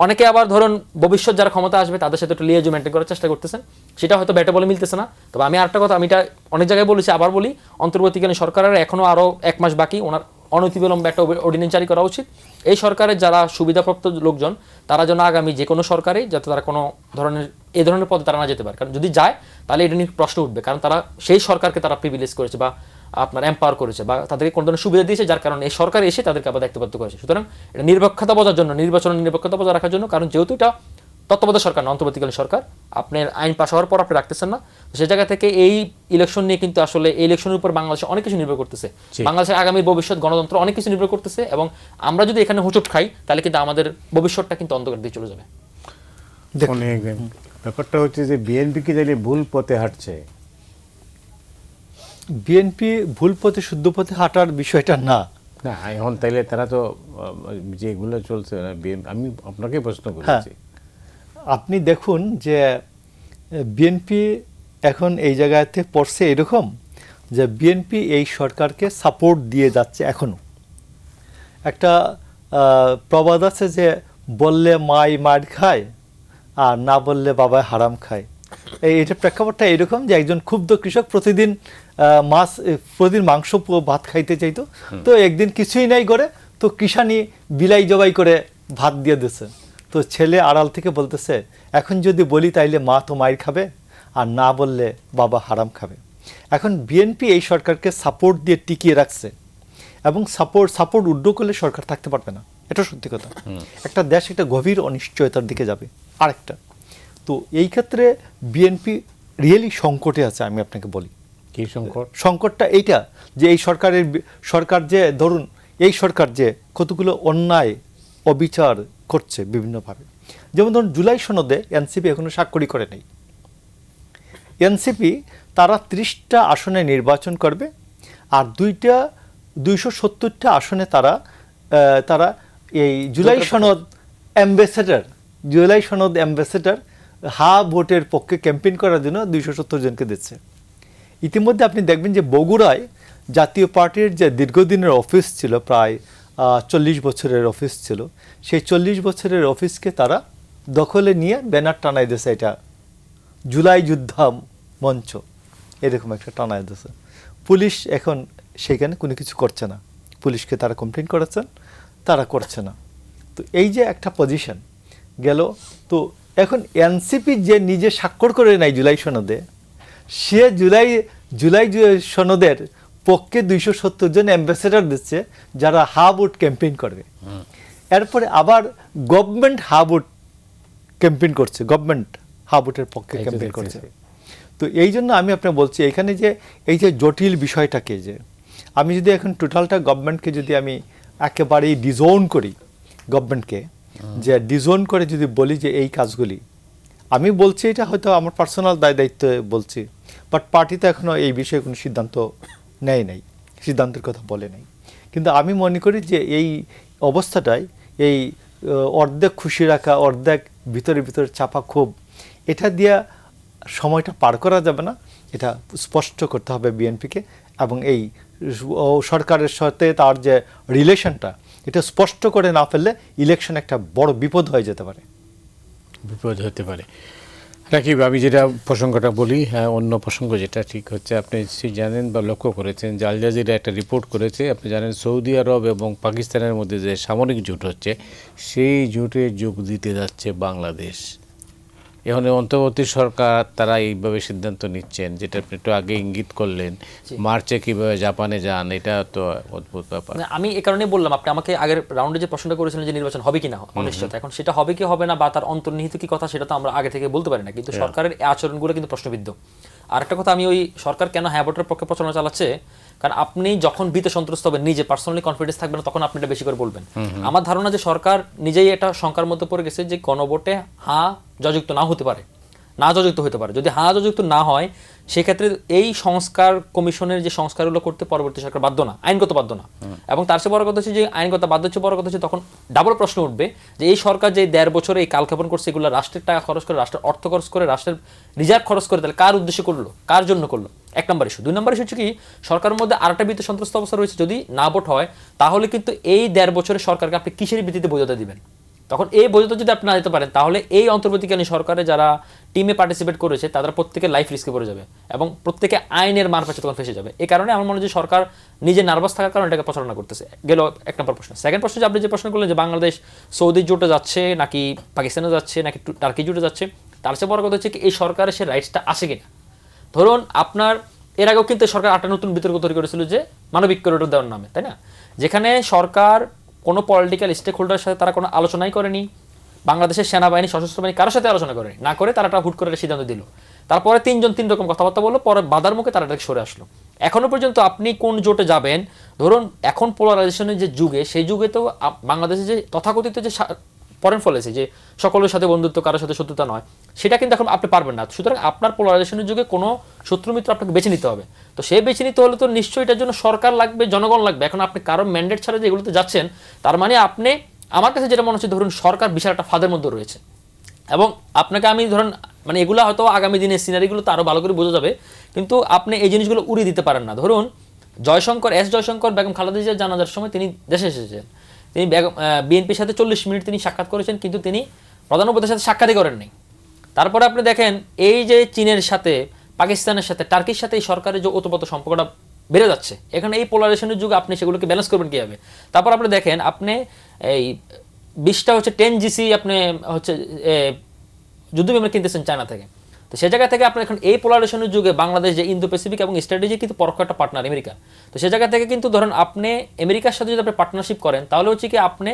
C: অনেকে আবার ধরুন ভবিষ্যৎ যারা ক্ষমতা আসবে তাদের সাথে একটু লিয়াজু মেনটেন করার চেষ্টা করতেছেন, সেটা হয়তো ব্যাটে বলে মিলতেছে না। তবে আমি আরেকটা কথা, আমি এটা অনেক জায়গায় বলেছি, আবার বলি, অন্তর্বর্তীকালীন সরকারের এখনও আরও 1 মাস বাকি, ওনার অনতিবিলম্বে একটা অর্ডিন্যান্স জারি করা উচিত। এই সরকারের যারা সুবিধাপ্রাপ্ত লোকজন, তারা যেন আগামী যে কোনো সরকারে যাতে তারা কোনো ধরনের এই ধরনের পদে তারা না যেতে পারে, কারণ যদি যায় তাহলে এটা নিয়ে প্রশ্ন উঠবে, কারণ তারা সেই সরকারকে তারা প্রিভিলেজ করেছে বা আপনার এম্পাওয়ার করেছে বা তাদেরকে কোনো ধরনের সুবিধা দিয়েছে, যার কারণে এই সরকার এসে তাদেরকে আবার দায়িত্বপ্রাপ্ত করেছে। সুতরাং এটা নিরপেক্ষতা বোঝার জন্য, নির্বাচনের নিরপেক্ষতা বজায় রাখার জন্য, কারণ যেহেতু এটা তত্ত্বাবধায়ক সরকার না, অন্তর্বর্তীকালীন সরকার, আপনার আইন পাশ হওয়ার পর আপনি রাখতেছেন না, সেই জায়গা থেকে এই ইলেকশন নিয়ে কিন্তু আসলে এই ইলেকশনের উপর বাংলাদেশে অনেক কিছু নির্ভর করতেছে। বাংলাদেশের আগামী ভবিষ্যৎ, গণতন্ত্র অনেক কিছু নির্ভর করতেছে, এবং আমরা যদি এখানে হোঁচট খাই তাহলে কিন্তু আমাদের ভবিষ্যৎটা কিন্তু অন্ধকার দিয়ে চলে যাবে।
A: ব্যাপারটা হচ্ছে যে বিএনপি কি তাহলে ভুল পথে হাঁটছে?
B: বিএনপি ভুল পথে শুদ্ধ পথে হাঁটার বিষয়টা না।
A: না, এখন তাইলে তারা তো যেগুলো চলছে, আমি আপনাকে প্রশ্ন করেছি,
B: আপনি দেখুন যে বিএনপি এখন এই জায়গাতে পড়ছে এরকম যে বিএনপি এই সরকারকে সাপোর্ট দিয়ে যাচ্ছে এখনো। একটা প্রবাদ আছে যে বললে মাই মার খায় আর না বললে বাবায় হারাম খায়। এইটার প্রেক্ষাপটটা এরকম যে একজন ক্ষুব্ধ কৃষক প্রতিদিন প্রতিদিন মাংস ভাত খাইতে চাইতো, তো একদিন কিছুই নাই করে তো কিষানি বিলাই জবাই করে ভাত দিয়ে দিচ্ছে। তো ছেলে আড়াল থেকে বলতেছে এখন যদি বলি তাইলে মা তো মায়ের খাবে আর না বললে বাবা হারাম খাবে। এখন বিএনপি এই সরকারকে সাপোর্ট দিয়ে টিকিয়ে রাখছে এবং সাপোর্ট উড্ড করলে সরকার থাকতে পারবে না, এটা সত্যি কথা। একটা দেশ একটা গভীর অনিশ্চয়তার দিকে যাবে। আরেকটা তো এই ক্ষেত্রে বিএনপি রিয়েলি সংকটে আছে। আমি আপনাকে বলি
A: কি সংকট?
B: সংকটটা এইটা যে এই সরকার যে ধরুন এই সরকার যে কতগুলো অন্যায় অবিচার করছে বিভিন্নভাবে। যেমন ধরুন জুলাই সনদে এনসিপি এখনো স্বাক্ষরই করে নাই। এনসিপি তারা 30টা আসনে নির্বাচন করবে আর 270টা আসনে তারা এই জুলাই সনদ অ্যাম্বাসেডর হা ভোটের পক্ষে ক্যাম্পেইন করার জন্য 270 জনকে দিচ্ছে। ইতিমধ্যে আপনি দেখবেন যে বগুড়ায় জাতীয় পার্টির যে দীর্ঘদিনের অফিস ছিল, প্রায় 40 বছরের অফিস ছিল, সেই 40 বছরের অফিসকে তারা দখলে নিয়ে ব্যানার টানাই দিয়েছে, এটা জুলাই যোদ্ধা মঞ্চ, এরকম একটা টানাই দিয়েছে। পুলিশ এখন সেখানে কোনো কিছু করছে না, পুলিশকে তারা কমপ্লেন করেছেন, তারা করছে না। তো এই যে একটা পজিশন গেল। তো এখন এনসিপি যে নিজে স্বাক্ষর করে নাই জুলাই সনদে, সে জুলাই সনদের পক্ষে 270 জন অ্যাম্বাসেডর দিচ্ছে যারা হা ভোট ক্যাম্পেইন করবে। এরপরে আবার গভর্নমেন্ট হা ভোট ক্যাম্পেইন করছে, গভর্নমেন্ট হা ভোটের পক্ষে ক্যাম্পেইন করছে। তো এই জন্য আমি আপনাকে বলছি এখানে যে এই যে জটিল বিষয়টাকে, যে আমি যদি এখন টোটালটা গভর্নমেন্টকে যদি আমি একেবারেই ডিজোন করি, গভর্নমেন্টকে যে ডিজোন করে যদি বলি যে এই কাজগুলি, আমি বলছি এটা হয়তো আমার পার্সোনাল দায়িত্বে বলছি, বাট পার্টিতে এখনও এই বিষয়ে কোনো সিদ্ধান্ত নেয় নাই, সিদ্ধান্তের কথা বলে নাই। কিন্তু আমি মনে করি যে এই অবস্থাটায় এই অর্ধেক খুশি রাখা, অর্ধেক ভিতরে চাপা ক্ষোভ, এটা দিয়া সময়টা পার করা যাবে না। এটা স্পষ্ট করতে হবে বিএনপিকে, এবং এই সরকারের সাথে তার যে রিলেশনটা, এটা স্পষ্ট করে না ফেললে ইলেকশন একটা বড় বিপদ হয়ে যেতে পারে।
A: বিপদ হতে পারে। রাকিব, আমি যেটা প্রসঙ্গটা বলি, হ্যাঁ, অন্য প্রসঙ্গ যেটা ঠিক হচ্ছে, আপনি জানেন বা লক্ষ্য করেছেন যে আল জাজিরা একটা রিপোর্ট করেছে, আপনি জানেন সৌদি আরব এবং পাকিস্তানের মধ্যে যে সামরিক জোট হচ্ছে, সেই জোটে যোগ দিতে যাচ্ছে বাংলাদেশ। এখন অন্তর্বর্তী সরকার তারা এইভাবে সিদ্ধান্ত নিচ্ছেন, যেটা আপনি একটু আগে ইঙ্গিত করলেন, মার্চে কিভাবে জাপানে যান, এটা তো অদ্ভুত ব্যাপার।
C: আমি এই কারণে বললাম, আপনি আমাকে আগের রাউন্ডে যে প্রশ্নটা করেছিলেন যে নির্বাচন হবে কিনা অনিশ্চয়তা, এখন সেটা হবে কি হবে না বা তার অন্তর্নিহিত কি কথা, সেটা তো আমরা আগে থেকে বলতে পারি না, কিন্তু সরকারের এই আচরণগুলো কিন্তু প্রশ্নবিদ্ধ। আর একটা কথা, আমি ওই সরকার কেন হ্যাঁ ভোটের পক্ষে প্রচারণা চালাচ্ছে, কারণ আপনি যখন ভীত সন্ত্রস্ত হবেন, নিজে পার্সোনালি কনফিডেন্স থাকবে না, তখন আপনি এটা বেশি করে বলবেন। আমার ধারণা যে সরকার নিজেই এটা শঙ্কার মধ্যে পড়ে গেছে যে গণভোটে হ্যাঁ যযুক্ত না হতে পারে, না যযুক্ত হতে পারে। যদি হ্যাঁ যযুক্ত না হয়, সেক্ষেত্রে এই সংস্কার কমিশনের যে সংস্কারগুলো করতে পরবর্তী সরকার বাধ্য না, আইনগত বাধ্য না। এবং তার চেয়ে বড় কথা হচ্ছে যে আইনগত বাধ্য হচ্ছে, বড় কথা হচ্ছে তখন ডাবল প্রশ্ন উঠবে যে এই সরকার যে 1.5 বছরে এই কালক্ষেপণ করছে, এগুলো রাষ্ট্রের টাকা খরচ করে, রাষ্ট্রের অর্থ খরচ করে, রাষ্ট্রের রিজার্ভ খরচ করে, তাহলে কার উদ্দেশ্যে করলো, কার জন্য করলো? 1 নম্বর ইস্যু। 2 নম্বর ইস্যু হচ্ছে কি, সরকারের মধ্যে আরেকটা ভীত সন্ত্রস্ত অবস্থা রয়েছে, যদি না ভোট হয় তাহলে কিন্তু এই 1.5 বছরে সরকারকে আপনি কিসের ভিত্তিতে বৈধতা দিবেন? তখন এই বৈধতা যদি আপনি না দিতে পারেন, তাহলে এই অন্তর্বর্তীকালীন সরকারে যারা টিমে পার্টিসিপেট করেছে তাদের প্রত্যেকের লাইফ রিস্কে পড়ে যাবে এবং প্রত্যেকে আইনের মার পাশে তখন ফেসে যাবে। এই কারণে আমার মনে হয় যে সরকার নিজে নার্ভাস থাকার কারণে এটাকে প্রচারণা করতেছে। গেল 1 নম্বর প্রশ্ন। সেকেন্ড প্রশ্ন, যে আপনি যে প্রশ্ন করলেন যে বাংলাদেশ সৌদি জোটে যাচ্ছে নাকি পাকিস্তানে যাচ্ছে নাকি টার্কি জোটে যাচ্ছে, তার চেয়ে বড় কথা হচ্ছে কি এই সরকারের সে রাইটসটা আছে কিনা। ধরুন আপনার এর আগেও কিন্তু সরকার 8টা নতুন বিতর্ক তৈরি করেছিল যে মানবিক করিডোর দেওয়ার নামে, তাই না? যেখানে সরকার কোনো পলিটিক্যাল স্টেক হোল্ডারের সাথে তারা কোনো আলোচনাই করেনি, বাংলাদেশের সেনাবাহিনী, সশস্ত্র বাহিনী কারোর সাথে আলোচনা করেনি, না করে তারা হুট করে সিদ্ধান্ত দিল। তারপরে 3 জন 3 রকম কথাবার্তা বললো, পরে বাধার মুখে তারা সরে আসলো। এখনো পর্যন্ত আপনি কোন জোটে যাবেন, ধরুন এখন পোলারাইজেশনের যে যুগে, সেই যুগে তো বাংলাদেশে যে তথাকথিত যে ফরেন পলিসি যে সকলের সাথে বন্ধুত্ব, কারোর সাথে শত্রুতা নয়, সেটা কিন্তু এখন আপনি পারবেন না। সুতরাং আপনার পোলারাইজেশনের যুগে কোনো শত্রু মিত্র আপনাকে বেছে নিতে হবে। তো সেই বেছে নিতে হলে তো নিশ্চয়ই এটার জন্য সরকার লাগবে, জনগণ লাগবে। এখন আপনি কারো ম্যান্ডেট ছাড়া যে এগুলোতে যাচ্ছেন, তার মানে আপনি, আমার কাছে যেটা মনে হচ্ছে, ধরুন সরকার বিশাল একটা ফাঁদের মধ্যে রয়েছে এবং আপনাকে আমি ধরেন মানে এগুলো হয়তো আগামী দিনের সিনারিগুলো তো আরও ভালো করে বোঝা যাবে, কিন্তু আপনি এই জিনিসগুলো উড়িয়ে দিতে পারেন না। ধরুন জয়শঙ্কর বেগম খালেদা জিয়ার জানাজার সময় তিনি দেশে এসেছেন, তিনি বিএনপির সাথে 40 মিনিট তিনি সাক্ষাৎ করেছেন, কিন্তু তিনি প্রধান উপদেষ্টার সাথে সাক্ষাৎই করেন নাই। তারপরে আপনি দেখেন এই যে চীনের সাথে, পাকিস্তানের সাথে, টার্কির সাথে এই সরকারের যে ওতপ্রোত সম্পর্কটা বেড়ে যাচ্ছে, এখানে এই পোলারাইজেশনের যুগে আপনি সেগুলোকে ব্যালেন্স করবেন কীভাবে? তারপর আপনি দেখেন আপনি এই 20টা হচ্ছে 10GC আপনি হচ্ছে যুদ্ধ বিমান কিনতেছেন চায়না থেকে। তো সে জায়গা থেকে আপনি এখন এই পোলারাইজেশনের যুগে বাংলাদেশ যে ইন্দো প্যাসিফিক এবং স্ট্র্যাটেজি কিন্তু পরোক্ষ একটা পার্টনার আমেরিকা। তো সে জায়গা থেকে কিন্তু ধরেন আপনি আমেরিকার সাথে যদি আপনি পার্টনারশিপ করেন, তাহলে হচ্ছে কি আপনি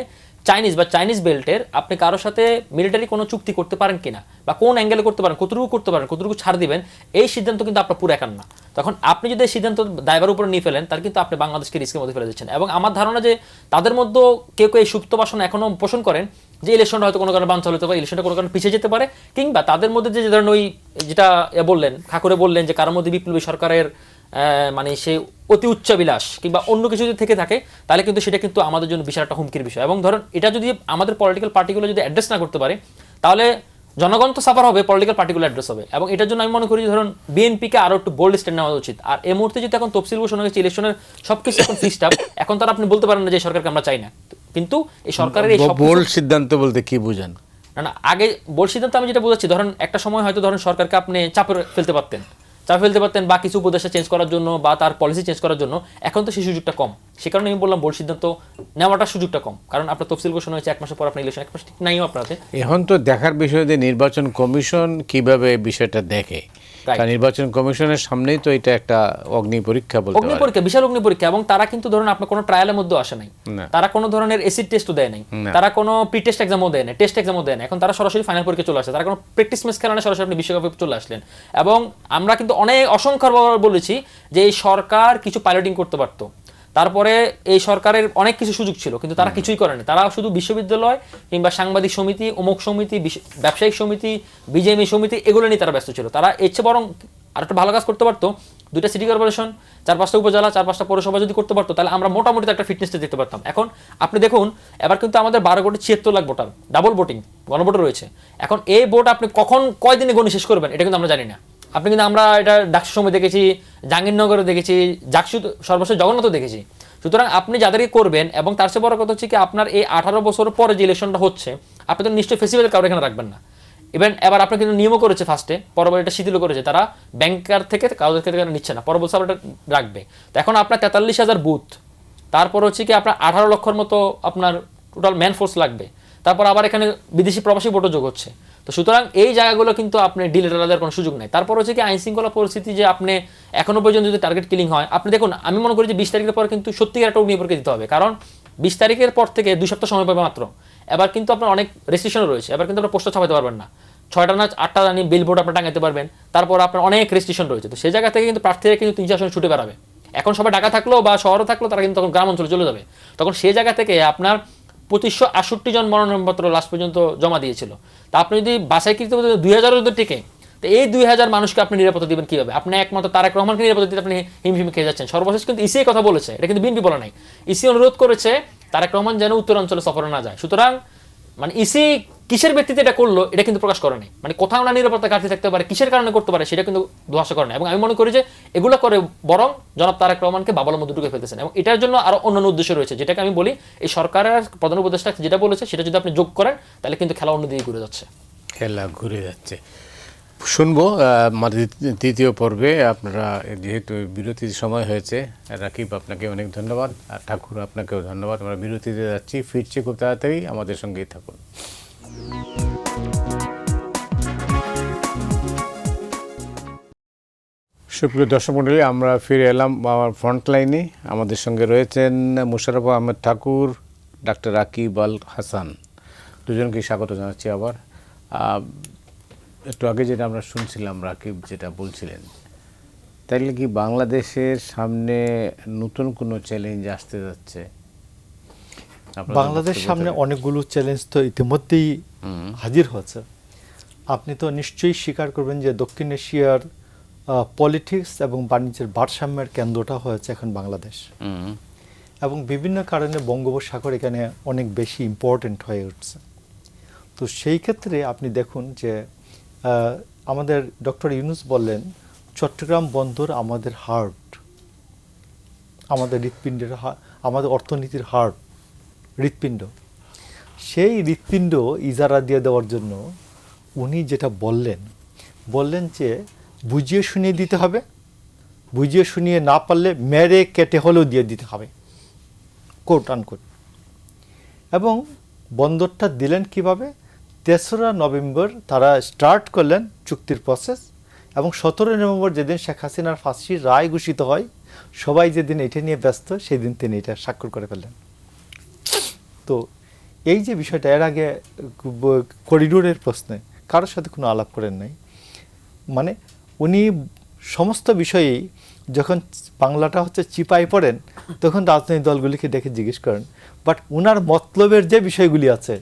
C: চাইনিজ বেল্টের আপনি কারোর সাথে মিলিটারি কোনো চুক্তি করতে পারেন কিনা, বা কোন অ্যাঙ্গেলে করতে পারেন, কতটুকু ছাড় দিবেন, এই সিদ্ধান্ত কিন্তু আপনার পুরো একান না। তখন আপনি যদি এই সিদ্ধান্ত দায়ভার উপরে নিয়ে ফেলেন, তার কিন্তু আপনি বাংলাদেশকে রিস্কের মধ্যে ফেলে দিচ্ছেন। এবং আমার ধারণা যে তাদের মধ্যে কেউ এই সুপ্ত বাসনা এখনো পোষণ করেন যে ইলেকশনটা হয়তো কোনো কারণে বানচাল হতে পারে, ইলেকশনটা কোনো কারণে পিছিয়ে যেতে পারে, কিংবা তাদের মধ্যে যে ধরেন ওই যেটা বললেন ঠাকুরে বললেন যে কারোর মধ্যে বিপ্লবী সরকারের মানে সেই অতি উচ্চাবিলাস কিংবা অন্য কিছু যদি থেকে থাকে, তাহলে কিন্তু সেটা কিন্তু আমাদের জন্য বিশাল একটা হুমকির বিষয়। এবং ধরুন এটা যদি আমাদের পলিটিক্যাল পার্টিগুলো যদি অ্যাড্রেস না করতে পারে, তাহলে জনগণ তো সাফার হবে, পলিটিক্যাল পার্টিগুলো অ্যাড্রেস হবে। এবং এটার জন্য আমি মনে করি ধরুন বিএনপিকে আরও একটু বোল্ড স্ট্যান্ড নেওয়া উচিত। আর এই মুহূর্তে যদি এখন তফসিল ঘোষণা হয়েছে, ইলেকশনের সবকিছু এখন ফিক্সড আপ, এখন তারা আপনি বলতে পারেন না যে সরকারকে আমরা চাই না। কিন্তু এই সরকারের এই
A: বোল্ড সিদ্ধান্ত বলতে কি বুঝেন?
C: না আগে বোল্ড সিদ্ধান্ত আমি যেটা বোঝাচ্ছি, ধরেন একটা সময় হয়তো ধরেন সরকারকে আপনি চাপে ফেলতে পারতেন বা কিছু উপদেষ্টা চেঞ্জ করার জন্য বা তার পলিসি চেঞ্জ করার জন্য। এখন তো সেই সুযোগটা কম, সে কারণে আমি বললাম বোল্ড সিদ্ধান্ত নেওয়াটার সুযোগটা কম, কারণ আপনার তফসিল ঘোষণা হয়েছে 1 মাসের পর আপনার ইলেকশন 1 মাস ঠিক নাইও আপনাদের।
A: এখন তো দেখার বিষয় যে নির্বাচন কমিশন কিভাবে বিষয়টা দেখে, কারণ নির্বাচন কমিশনের সামনেই তো এটা একটা অগ্নি পরীক্ষা বলতে পারেন।
C: অগ্নি পরীক্ষা, বিশাল অগ্নি পরীক্ষা। এবং তারা কিন্তু ধরুন আপনার কোনো ট্রায়ালের মধ্যে আসে নাই, তারা কোনো ধরনের এসিড টেস্টও দেয় নাই, তারা কোনো প্রি টেস্ট এক্সামও দেয় না, টেস্ট এক্সামও দেয় না। এখন তারা সরাসরি ফাইনাল পরীক্ষা চলে আসে, তারা কোনো প্র্যাকটিস ম্যাচ খেলা না, সরাসরি আপনি বিশ্বকাপে চলে আসলেন। এবং আমরা কিন্তু অসংখ্যবার বলেছি যে এই সরকার কিছু পাইলটিং করতে পারতো, তারপরে এই সরকারের অনেক কিছু সুযোগ ছিল, কিন্তু তারা কিছুই করেনি। তারা শুধু বিশ্ববিদ্যালয় কিংবা সাংবাদিক সমিতি, অমুক সমিতি, ব্যবসায়িক সমিতি, বিজেএমই সমিতি, এগুলো নিয়ে তারা ব্যস্ত ছিল। তারা এর চেয়ে বরং আর একটা ভালো কাজ করতে পারতো, 2টা সিটি কর্পোরেশন, 4-5টা উপজেলা, 4-5টা পৌরসভা যদি করতে পারতো, তাহলে আমরা মোটামুটি একটা ফিটনেসটা দেখতে পারতাম। এখন আপনি দেখুন এবার কিন্তু আমাদের 12,76,00,000 ভোটার, ডাবল ভোটিং, গণভোটও রয়েছে। এখন এই ভোট আপনি কয়দিনে গণি শেষ করবেন এটা কিন্তু আমরা জানি না। আপনি কিন্তু আমরা এটা ডাকসুর সময় দেখেছি, জাহাঙ্গীরনগরে দেখেছি, জাকসু সর্বশেষ জগন্নাথও দেখেছি। সুতরাং আপনি যাদেরকে করবেন, এবং তার চেয়ে বড় কথা হচ্ছে কি আপনার এই 18 বছর পরে যে ইলেকশনটা হচ্ছে, আপনি তো নিশ্চয়ই ফেসিবাদের কারো এখানে রাখবেন না। এবার আপনার কিন্তু নিয়মও করেছে ফার্স্টে, পরবর্তী এটা শিথিল করেছে, তারা ব্যাংকার থেকে কাগজের থেকে নিচ্ছে না, পরবর্তী এটা রাখবে। তো এখন আপনার 43,000 বুথ, তারপর হচ্ছে কি আপনার 18 লক্ষর মতো আপনার টোটাল ম্যান ফোর্স লাগবে, তারপর আবার এখানে বিদেশি প্রবাসী ভোটও যোগ হচ্ছে। তো সুতরাং এই জায়গাগুলো কিন্তু আপনি ডিলে দেওয়ার কোনো সুযোগ নেই। তারপর হচ্ছে কি আইন শৃঙ্খলা পরিস্থিতি যে আপনি এখনো পর্যন্ত যদি টার্গেট কিলিং হয়, আপনি দেখুন আমি মনে করি যে 20 তারিখের পর কিন্তু সত্যিকার একটা অগ্নিপরীক্ষা দিতে হবে, কারণ 20 তারিখের পর থেকে 2 সপ্তাহ সময় পাবে মাত্র। এবার কিন্তু আপনার অনেক রেস্ট্রিকশনও রয়েছে, এবার কিন্তু আপনার পোস্টার ছাপাতে পারবেন না, 6টা না 8টা জানি বিলবোর্ড আপনার টাঙাতে পারবেন, তারপর আপনার অনেক রেস্ট্রিকশন রয়েছে। তো সেই জায়গা থেকে কিন্তু প্রার্থীরা কিন্তু 3-4 আসনে ছুটে বেড়াবে। এখন সবাই ঢাকা থাকলেও বা শহরে থাকলেও তারা কিন্তু তখন গ্রাম অঞ্চলে চলে যাবে। তখন সেই জায়গা থেকে আপনার 2568 জন মনোনয়নপত্র লাস্ট পর্যন্ত জমা দিয়েছিল। তা আপনি যদি বাছাইকৃত 2000 যদি টিকে, তো এই 2000 মানুষকে আপনি নিরাপত্তা দিবেন কিভাবে? আপনি একমাত্র তারেক রহমানকে নিরাপত্তা দিতে আপনি হিমশিম খেয়ে যাচ্ছেন। সর্বশেষ কিন্তু ইসি কথা বলেছে, এটা কিন্তু বিএনপি বলে নাই। ইসি অনুরোধ করেছে তারেক রহমান যেন উত্তরাঞ্চলে সফরে না যায়। সুতরাং মানে ইসি কিসের ভিত্তিতে এটা করলো এটা কিন্তু প্রকাশ করে নাই, মানে কোথাও না নিরাপত্তা ঘাটতি থাকতে পারে, কিসের কারণে করতে পারে সেটা কিন্তু ধোঁয়াশা করে না। এবং আমি মনে করি যে এগুলো করে বরং জনাব তারেক রহমানকে বাবলার মধ্যে ঢুকে ফেলতেছেন, এবং এটার জন্য আরো অন্যান্য উদ্দেশ্য রয়েছে, যেটাকে আমি বলি এই সরকারের প্রধান উপদেষ্টা যেটা বলেছে সেটা যদি আপনি যোগ করেন, তাহলে কিন্তু খেলা অন্যদিকে ঘুরে যাচ্ছে।
A: খেলা ঘুরে যাচ্ছে। শুনবো আমাদের তৃতীয় পর্বে। আপনারা যেহেতু বিরতির সময় হয়েছে, রাকিব আপনাকে অনেক ধন্যবাদ, আর ঠাকুর আপনাকেও ধন্যবাদ। আমরা বিরতিতে যাচ্ছি, ফিরছি খুব তাড়াতাড়ি, আমাদের সঙ্গেই থাকুন। সুপ্রিয় দর্শক মণ্ডলী, আমরা ফিরে এলাম আমার ফ্রন্ট লাইনে। আমাদের সঙ্গে রয়েছেন মোশাররফ আহমেদ ঠাকুর, ডাক্তার রাকিব আল হাসান, দুজনকেই স্বাগত জানাচ্ছি। আবার একটু আগে যেটা আমরা শুনছিলাম, রাকিব যেটা বলছিলেন, তাইলে কি বাংলাদেশের সামনে নতুন কোনো চ্যালেঞ্জ আসতে যাচ্ছে?
B: বাংলাদেশ সামনে অনেকগুলো চ্যালেঞ্জ তো ইতিমধ্যেই হাজির হচ্ছে। আপনি তো নিশ্চয়ই স্বীকার করবেন যে দক্ষিণ এশিয়ার পলিটিক্স এবং বাণিজ্যের ভারসাম্যের কেন্দ্রটা হয়েছে এখন বাংলাদেশ, এবং বিভিন্ন কারণে বঙ্গোপসাগর এখানে অনেক বেশি ইম্পর্টেন্ট হয়ে উঠছে। তো সেই ক্ষেত্রে আপনি দেখুন যে আমাদের ডক্টর ইউনূস বললেন চট্টগ্রাম বন্দর আমাদের হার্ট, আমাদের হৃৎপিণ্ডের আমাদের অর্থনীতির হার্ট হৃৎপিণ্ড। সেই হৃৎপিণ্ড ইজারা দিয়ে দেওয়ার জন্য উনি যেটা বললেন যে বুঝিয়ে শুনিয়ে দিতে হবে, বুঝিয়ে শুনিয়ে না পারলে মেরে কেটে হলেও দিয়ে দিতে হবে, কোট আনকোট। এবং বন্দরটা দিলেন কিভাবে? 3রা নভেম্বর তারা স্টার্ট করলেন চুক্তির প্রসেস, এবং 17 নভেম্বর যেদিন শেখ হাসিনার ফাঁসির রায় ঘোষিত হয়, সবাই যেদিন এটা নিয়ে ব্যস্ত সেই দিন তিনি এটা স্বাক্ষর করে ফেললেন। তো এই যে বিষয়টা, এর আগে করিডোরের প্রশ্নে কারোর সাথে কোনো আলাপ করেন নাই, মানে উনি সমস্ত বিষয়েই যখন বাংলাটা হচ্ছে চিপায় পড়েন তখন রাজনৈতিক দলগুলিকে ডেকে জিজ্ঞেস করেন, বাট উনার মতলবের যে বিষয়গুলি আছে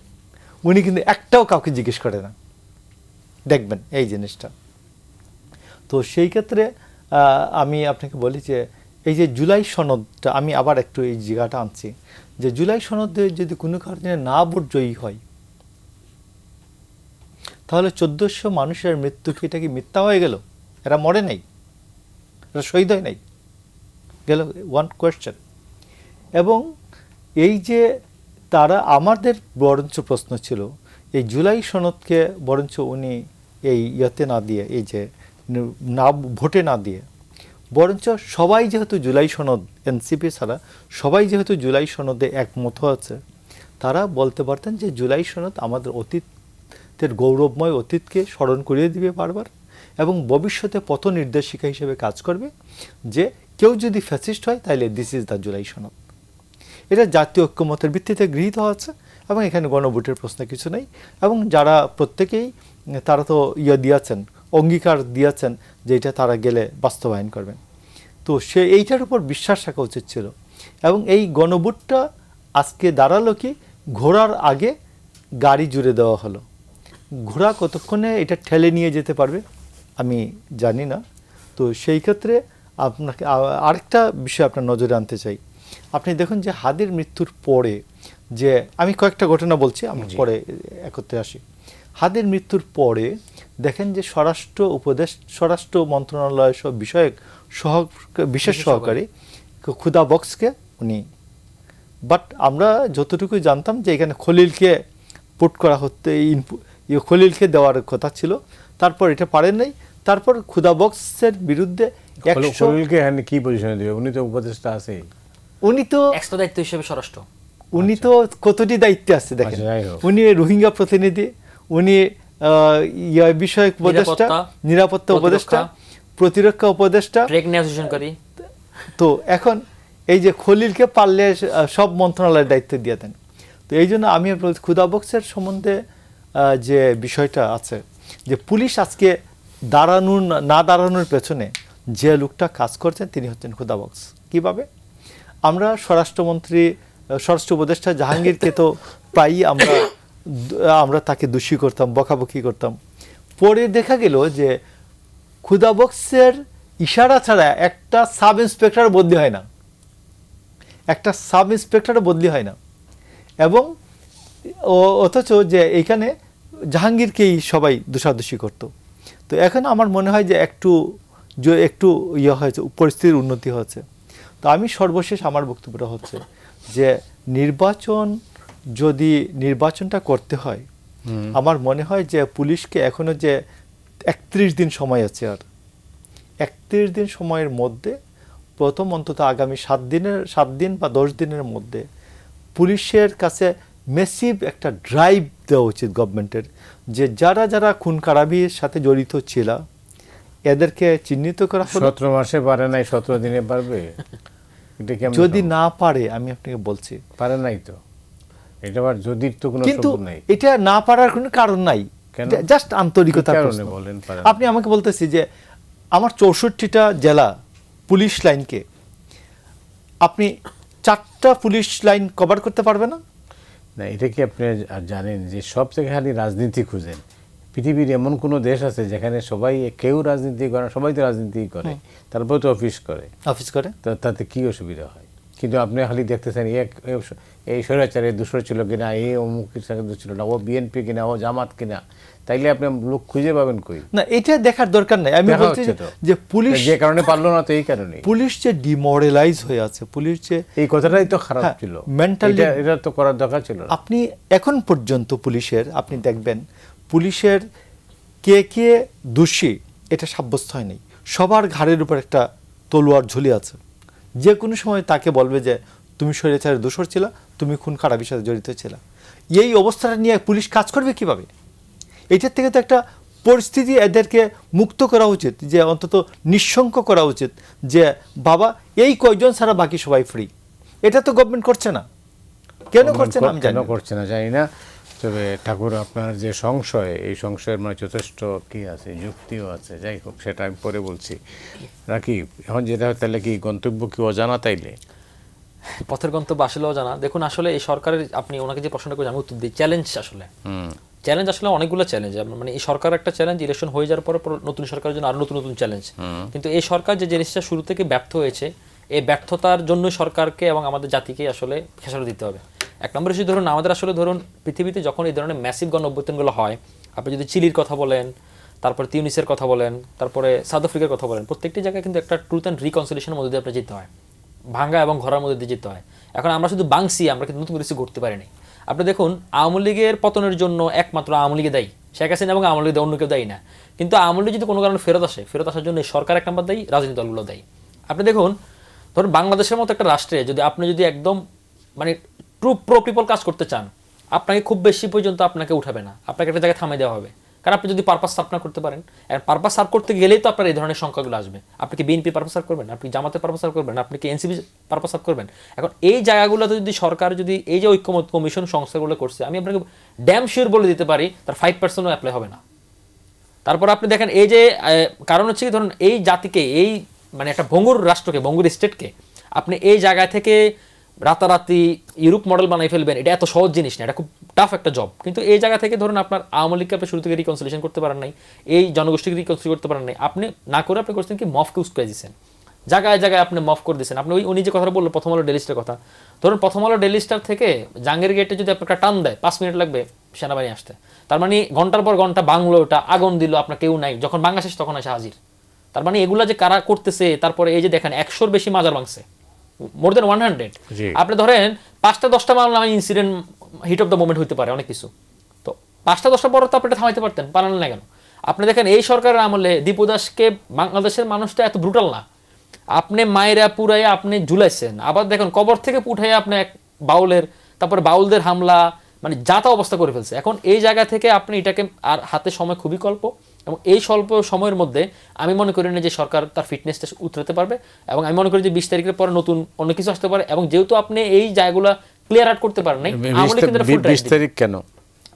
B: উনি কিন্তু একটাও কাউকে জিজ্ঞেস করে না, দেখবেন এই জিনিসটা। তো সেই ক্ষেত্রে আমি আপনাকে বলি যে এই যে জুলাই সনদটা, আমি আবার একটু এই জায়গাটা আনছি যে জুলাই সনদে যদি কোনো কারণে না ভোট জয়ী হয় তাহলে 1400 মানুষের মৃত্যু কি এটা কি মিথ্যা হয়ে গেল? এরা মরে নাই, এরা শহীদ হয় নাই, গেল ওয়ান কোয়েশ্চেন। এবং এই যে তারা, আমাদের বরঞ্চ প্রশ্ন ছিল এই জুলাই সনদকে বরঞ্চ উনি এই ইয়েতে না দিয়ে, এই যে না ভোটে না দিয়ে, বরঞ্চ সবাই যেহেতু জুলাই সনদ, এনসিপি ছাড়া সবাই যেহেতু জুলাই সনদে একমত আছে, তারা বলতে পারতেন যে জুলাই সনদ আমাদের অতীতের গৌরবময় অতীতকে স্মরণ করিয়ে দিবে বারবার, এবং ভবিষ্যতে পথ নির্দেশিকা হিসেবে কাজ করবে যে কেউ যদি ফ্যাসিস্ট হয় তাহলে দিস ইজ দ্য জুলাই সনদ। এটা জাতীয় ঐক্যমতের ভিত্তিতে গৃহীত আছে, এবং এখানে গণভোটের প্রশ্ন কিছু নেই। এবং যারা প্রত্যেকেই তারা তো দিয়েছেন, অঙ্গীকার দিয়েছেন যে এটা তারা গেলে বাস্তবায়ন করবেন। তো সে এইটার উপর বিশ্বাস রাখা উচিত ছিল। এবং এই গণভোটটা আজকে দাঁড়ালো কি, ঘোড়ার আগে গাড়ি জুড়ে দেওয়া হলো। ঘোড়া কতক্ষণে এটা ঠেলে নিয়ে যেতে পারবে আমি জানি না। তো সেই ক্ষেত্রে আপনাকে আরেকটা বিষয় আপনার নজরে আনতে চাই। আপনি দেখুন যে হাদির মৃত্যুর পরে যে, আমি কয়েকটা ঘটনা বলছি, আমি পরে একত্রে আসি। হাদির মৃত্যুর পরে দেখেন যে স্বরাষ্ট্র মন্ত্রণালয় সব বিষয়ক বিশেষ সহকারী খুদা বক্সকে উনি, বাট আমরা যতটুকু জানতাম যে এখানে খলিলকে পুট করা হতে, খলিলকে দেওয়ার কথা ছিল, তারপর এটা পারেন নাই। তারপর খুদা বক্সের বিরুদ্ধে
A: খলিলকে কি পজিশনে দিবে? উনি তো উপদেষ্টা আছে,
B: উনি তো
C: এক্সট্রা দায়িত্ব হিসেবে স্বরাষ্ট্র,
B: উনি তো কতটি দায়িত্বে আছে দেখেন। উনি রোহিঙ্গা প্রতিনিধি, উনি বিষয়ক উপদেষ্টা, নিরাপত্তা উপদেষ্টা, প্রতিরক্ষা উপদেষ্টা, তো এখন এই যে খলিলকে পারলে সব মন্ত্রণালয়ের দায়িত্ব দিয়ে দেন। তো এই জন্য আমি খুদা বক্সের সম্বন্ধে যে বিষয়টা আছে যে পুলিশ আজকে না দাঁড়ানোর পেছনে যে লোকটা কাজ করছেন তিনি হচ্ছেন খুদা বক্স। কীভাবে? আমরা স্বরাষ্ট্র উপদেষ্টা জাহাঙ্গীরকে তো প্রায়ই আমরা তাকে দোষী করতাম, বকাবকি করতাম। পরে দেখা গেল যে খুদা বক্সের ইশারা ছাড়া একটা সাব ইন্সপেক্টর বদলি হয় না, এবং অথচ যে এখানে জাহাঙ্গীরকেই সবাই দোষাদোষী করত। তো এখন আমার মনে হয় যে একটু হয়েছে, পরিস্থিতির উন্নতি হয়েছে। তো আমি সর্বশেষ আমার বক্তব্যটা হচ্ছে যে নির্বাচনটা করতে হয়, আমার মনে হয় যে পুলিশকে এখনো যে 31 দিন সময় আছে, আর 31 দিন সময়ের মধ্যে প্রথম অন্তত আগামী 7 দিন বা 10 দিনের মধ্যে পুলিশের কাছে মেসিভ একটা ড্রাইভ দেওয়া উচিত গভর্নমেন্টের, যে যারা যারা খুন খারাপির সাথে জড়িত ছিল এদেরকে চিহ্নিত করা।
A: 17 মাসে পারে নাই, 17 দিনে পারবে?
B: যদি না পারে, আমি আপনাকে বলছি পারে নাই, তো
A: এটা আবার যদি তো কোনো
B: শব্দ নাই, এটা না পারার কোনো কারণ নাই, জাস্ট আন্তরিকতা। আপনি আমাকে বলতেছি যে আমার 64টা জেলা পুলিশ লাইনকে আপনি 4টা পুলিশ লাইন কভার করতে পারবে না?
A: না, এটা কি আপনি জানেন যে সব থেকে খালি রাজনীতি খুঁজেন? পৃথিবীর এমন কোনো দেশ আছে যেখানে কেউ রাজনীতি করে, সবাই তো রাজনীতি করে, তারপরে তো অফিস করে,
B: তো
A: তাতে কি অসুবিধা হয়? কিন্তু আপনি খালি দেখতেছেন এই স্বৈরাচারের দূষর ছিল কিনা, এই অমুকের সাথে দোষ ছিল না, ও বিএনপি কিনা, ও জামাত কিনা, তাইলে আপনি লোক খুঁজে পাবেন কই?
B: না, এটা দেখার দরকার নাই। আমি
A: দেখা
B: বলছি
A: হচ্ছে তো।
B: যে পুলিশ
A: যে কারণে পারলো না, তো এই কারণে
B: পুলিশ যে ডিমোরালাইজ হয়ে আছে, পুলিশ যে
A: এই কথাটাই তো খারাপ
B: হ্যাঁ,
A: ছিল,
B: mentally-
A: এটা তো করার দরকার ছিল না।
B: আপনি এখন পর্যন্ত পুলিশের আপনি দেখবেন পুলিশের কে কে দোষী এটা সাব্যস্ত হয়নি। সবার ঘাড়ের উপর একটা তলোয়ার ঝুলে আছে, যে কোনো সময় তাকে বলবে যে তুমি স্বৈরাচারের দোষর ছিলা, তুমি খুন খারাপির সাথে জড়িত ছিলা। এই অবস্থাটা নিয়ে পুলিশ কাজ করবে কিভাবে? এটার থেকে তো একটা পরিস্থিতি এদেরকে মুক্ত করা উচিত, যে অন্তত নিঃশঙ্ক করা উচিত যে বাবা এই কয়জন ছাড়া বাকি সবাই ফ্রি। এটা তো গভর্নমেন্ট করছে না। কেন করছে না আমি জানি
A: কেন
B: না।
A: করছে না জানি না। তবে ঠাকুর, আপনার যে সংশয়, এই সংশয়ের মানে যথেষ্ট কি আছে, যুক্তিও আছে। যাই হোক, সেটা আমি পরে বলছি। রাখি, এখন যেটা তাহলে কি গন্তব্য কি অজানা তাইলে?
C: পথের গন্তব্য আসলেও জানা। দেখুন, আসলে এই সরকারের, আপনি ওনাকে যে প্রশ্নটা করেছেন আমি উত্তর দিই, চ্যালেঞ্জ আসলে চ্যালেঞ্জ আসলে অনেকগুলো চ্যালেঞ্জ। মানে এই সরকার একটা চ্যালেঞ্জ, ইলেকশন হয়ে যাওয়ার পরে নতুন সরকারের জন্য আরো নতুন নতুন চ্যালেঞ্জ। কিন্তু এই সরকার যে জিনিসটা শুরু থেকে ব্যর্থ হয়েছে, এই ব্যর্থতার জন্য সরকারকে এবং আমাদের জাতিকে আসলে খেসারত দিতে হবে। এক নম্বর হিসেবে ধরুন, আমাদের আসলে ধরুন পৃথিবীতে যখন এই ধরনের ম্যাসিভ গণ অভ্যুত্থানগুলো হয়, আপনি যদি চিলির কথা বলেন, তারপরে তিউনিসের কথা বলেন, তারপরে সাউথ আফ্রিকার কথা বলেন, প্রত্যেকটি জায়গায় কিন্তু একটা ট্রুথ অ্যান্ড রিকনসিলিয়েশনের মধ্যে দিয়ে আপনার যেতে হয়, ভাঙ্গা এবং ঘরার মধ্যে দিয়ে যেতে হয়। এখন আমরা শুধু বাংসি, আমরা কিন্তু নতুন কিছু করতে পারিনি। আপনি দেখুন, আওয়ামী লীগের পতনের জন্য একমাত্র আওয়ামী লীগে দায়ী, শেখ হাসিনা এবং আওয়ামী লীগ অন্য কেউ দায়ী না। কিন্তু আওয়ামী লীগ যদি কোনো কারণে ফেরত আসার জন্য সরকার এক নম্বর দায়ী, রাজনৈতিক দলগুলো দায়ী। আপনি দেখুন, ধরুন বাংলাদেশের মতো একটা রাষ্ট্রে আপনি যদি একদম মানে ট্রু প্রো পিপল কাজ করতে চান, আপনাকে খুব বেশি পর্যন্ত আপনাকে উঠাবে না, আপনাকে একটা জায়গায় থামিয়ে দেওয়া হবে। কারণ আপনি যদি পারপাস সার্ভ না করতে পারেন, পারপাস সার্ভ করতে গেলেই তো আপনার এই ধরনের সংখ্যাগুলো আসবে। আপনি কি বিএনপি পারপাস সার্ভ করবেন, আপনি জামাতের পারপাস সার্ভ করবেন, আপনি কি এনসিপি পারপাস সার্ভ করবেন? এখন এই জায়গাগুলোতে যদি সরকার এই যে ঐক্যমত কমিশন সংস্থাগুলো করছে, আমি আপনাকে ড্যাম শিওর বলে দিতে পারি তার 5%ও অ্যাপ্লাই হবে না। তারপর আপনি দেখেন, এই যে কারণ হচ্ছে কি, ধরুন এই জাতিকে, এই মানে একটা ভঙ্গুর রাষ্ট্রকে, ভঙ্গুর স্টেটকে আপনি এই জায়গা থেকে রাতারাতি ইউরোপ মডেল বানাই ফেলবেন, এটা এত সহজ জিনিস না, এটা খুব টাফ একটা জব। কিন্তু এই জায়গা থেকে ধরুন আপনার আওয়ামী লীগকে আপনি শুরু থেকে রিকনসিলিয়েশন করতে পারেন নাই, এই জনগোষ্ঠীকে রিকনসিল করতে পারেন নাই, আপনি না করে আপনি করছেন কি মফকে উস করে দিচ্ছেন, জায়গায় জায়গায় আপনি মফ করে দিচ্ছেন। আপনি উনি যে কথা বললো প্রথম আলো ডেলি স্টার কথা, ধরুন প্রথম আলো ডেলি স্টার থেকে জাঙ্গের গেটে যদি আপনার টান দেয় 5 মিনিট লাগবে সেনাবাহিনী আসতে, তার মানে ঘন্টার পর ঘন্টা বাংলো, ওটা আগুন দিল, আপনার কেউ নাই, যখন বাংলা শেষ তখন এসে হাজির। তার মানে এগুলা যে কারা করতেছে, তারপরে এই যে দেখেন 100-র বেশি মাজার ভাঙছে, মোর দেন 100। আপনি ধরেন 5টা-10টা মামলা incident heat of the moment হইতে পারে অনেক কিছু, তো 5টা-10টা বড় তো আপনি থামাইতে পারতেন, পারেন না কেন? আপনি দেখেন এই সরকারের আমলে দীপু দাসকে বাংলাদেশের মানুষটা এত ব্রুটাল না, আপনি মায়েরা পুরাইয়া আপনি ঝুলাইছেন, আবার দেখেন কবর থেকে উঠাইয়া আপনি এক বাউলের, তারপরে বাউলদের হামলা, মানে যাতা অবস্থা করে ফেলছে। এখন এই জায়গা থেকে আপনি এটাকে, আর হাতে সময় খুবই অল্প, এবং এই স্বল্প সময়ের মধ্যে আমি মনে করি না যে সরকার তার ফিটনেসটা উতরাতে পারবে, এবং আমি মনে করি যে 20 তারিখের পরে নতুন অন্য কিছু আসতে পারে। এবং যেহেতু আপনি এই জায়গাগুলো ক্লিয়ার আউট করতে পারেন নাই,
A: 20 তারিখ কেন?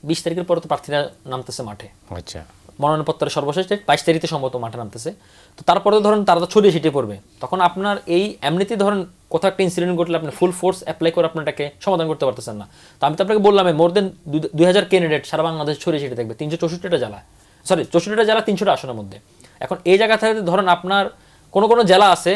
C: 20 তারিখের পরে তো প্রার্থীরা নামতেছে মাঠে,
A: আচ্ছা,
C: মনোনয়নপত্রের সর্বশেষ ডেট 22 তারিখে সম্ভবত মাঠে নামতেছে। তো তারপরে ধরেন তারা তো ছড়িয়ে ছিটিয়ে পড়বে, তখন আপনার এই এমনিতেই ধরেন কোথাও একটা ইনসিডেন্ট ঘটলে আপনি ফুল ফোর্স অ্যাপ্লাই করে আপনার এটাকে সমাধান করতে পারতেছেন না। তো আমি তো আপনাকে বললাম, মোর দেন 2000 ক্যান্ডিডেট সারা বাংলাদেশ ছড়িয়ে ছিটিয়ে থাকবে 364টা জেলা, 64টা জেলা 300টা আসনের মধ্যে। এখন এই জায়গা থেকে ধরেন আপনার কোনো জেলা আছে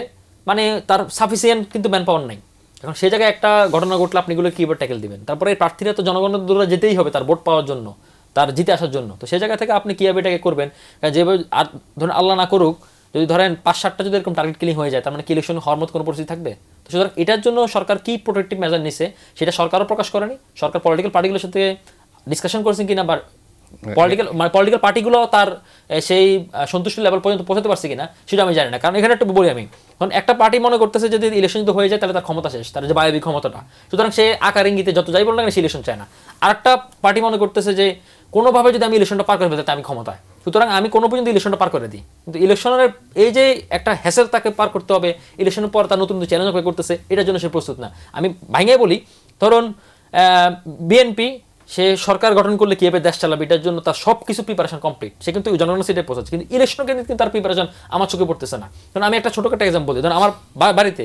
C: মানে তার সাফিসিয়েন্ট কিন্তু ম্যান পাওয়ার নাই, এখন সেই জায়গায় একটা ঘটনা ঘটলে আপনি এগুলো কীভাবে ট্যাকেল দিবেন? তারপরে এই প্রার্থীরা তো জনগণের দূরে যেতেই হবে তার ভোট পাওয়ার জন্য, তার জিতে আসার জন্য। তো সেই জায়গা থেকে আপনি কীভাবে এটাকে করবেন? যেভাবে আর ধরেন আল্লাহ না করুক যদি ধরেন 5-7টা যদি এরকম টার্গেট কিলিং হয়ে যায়, তার মানে কি ইলেকশন হওয়ার মতো কোনো পরিস্থিতি থাকবে? তো সুতরাং এটার জন্য সরকার কি প্রোটেক্টিভ মেজার নিছে সেটা সরকারও প্রকাশ করেনি। সরকার পলিটিক্যাল পার্টিগুলোর সাথে ডিসকাশন করেছেন কিনা, বা পলিটিক্যাল পার্টিগুলো তার সেই সন্তুষ্টি লেভেল পর্যন্ত পৌঁছাতে পারছে কিনা সেটা আমি জানি না। কারণ এখানে একটু বলি আমি, কারণ একটা পার্টি মনে করতেছে যদি ইলেকশন যদি হয়ে যায় তাহলে তার ক্ষমতা শেষ, তার যে বায়বী ক্ষমতাটা, সুতরাং সে আকার ইঙ্গিতে যত যাই বল না সে ইলেকশন চায় না। আরেকটা পার্টি মনে করতেছে যে কোনোভাবে যদি আমি ইলেকশনটা পার করে ফেলতে আমি ক্ষমতায়, সুতরাং আমি কোনো পর্যন্ত ইলেকশনটা পার করে দিই। কিন্তু ইলেকশনের এই যে একটা হ্যাসেল তাকে পার করতে হবে, ইলেকশনের পর তার নতুন চ্যালেঞ্জ করতেছে, এটার জন্য সে প্রস্তুত না। আমি ভাঙিয়ে বলি, ধরুন বিএনপি সে সরকার গঠন করলে কীভাবে দেশ চালাবে এটার জন্য তার সব কিছু প্রিপারেশন কমপ্লিট, সে কিন্তু জনগণের সিটে পৌঁছাচ্ছে, কিন্তু ইলেকশন কিন্তু তার প্রিপারেশন আমার চোখে পড়তেছে না। কারণ আমি একটা ছোটো একটা এক্সাম্পল দিই, ধরুন আমার বাড়িতে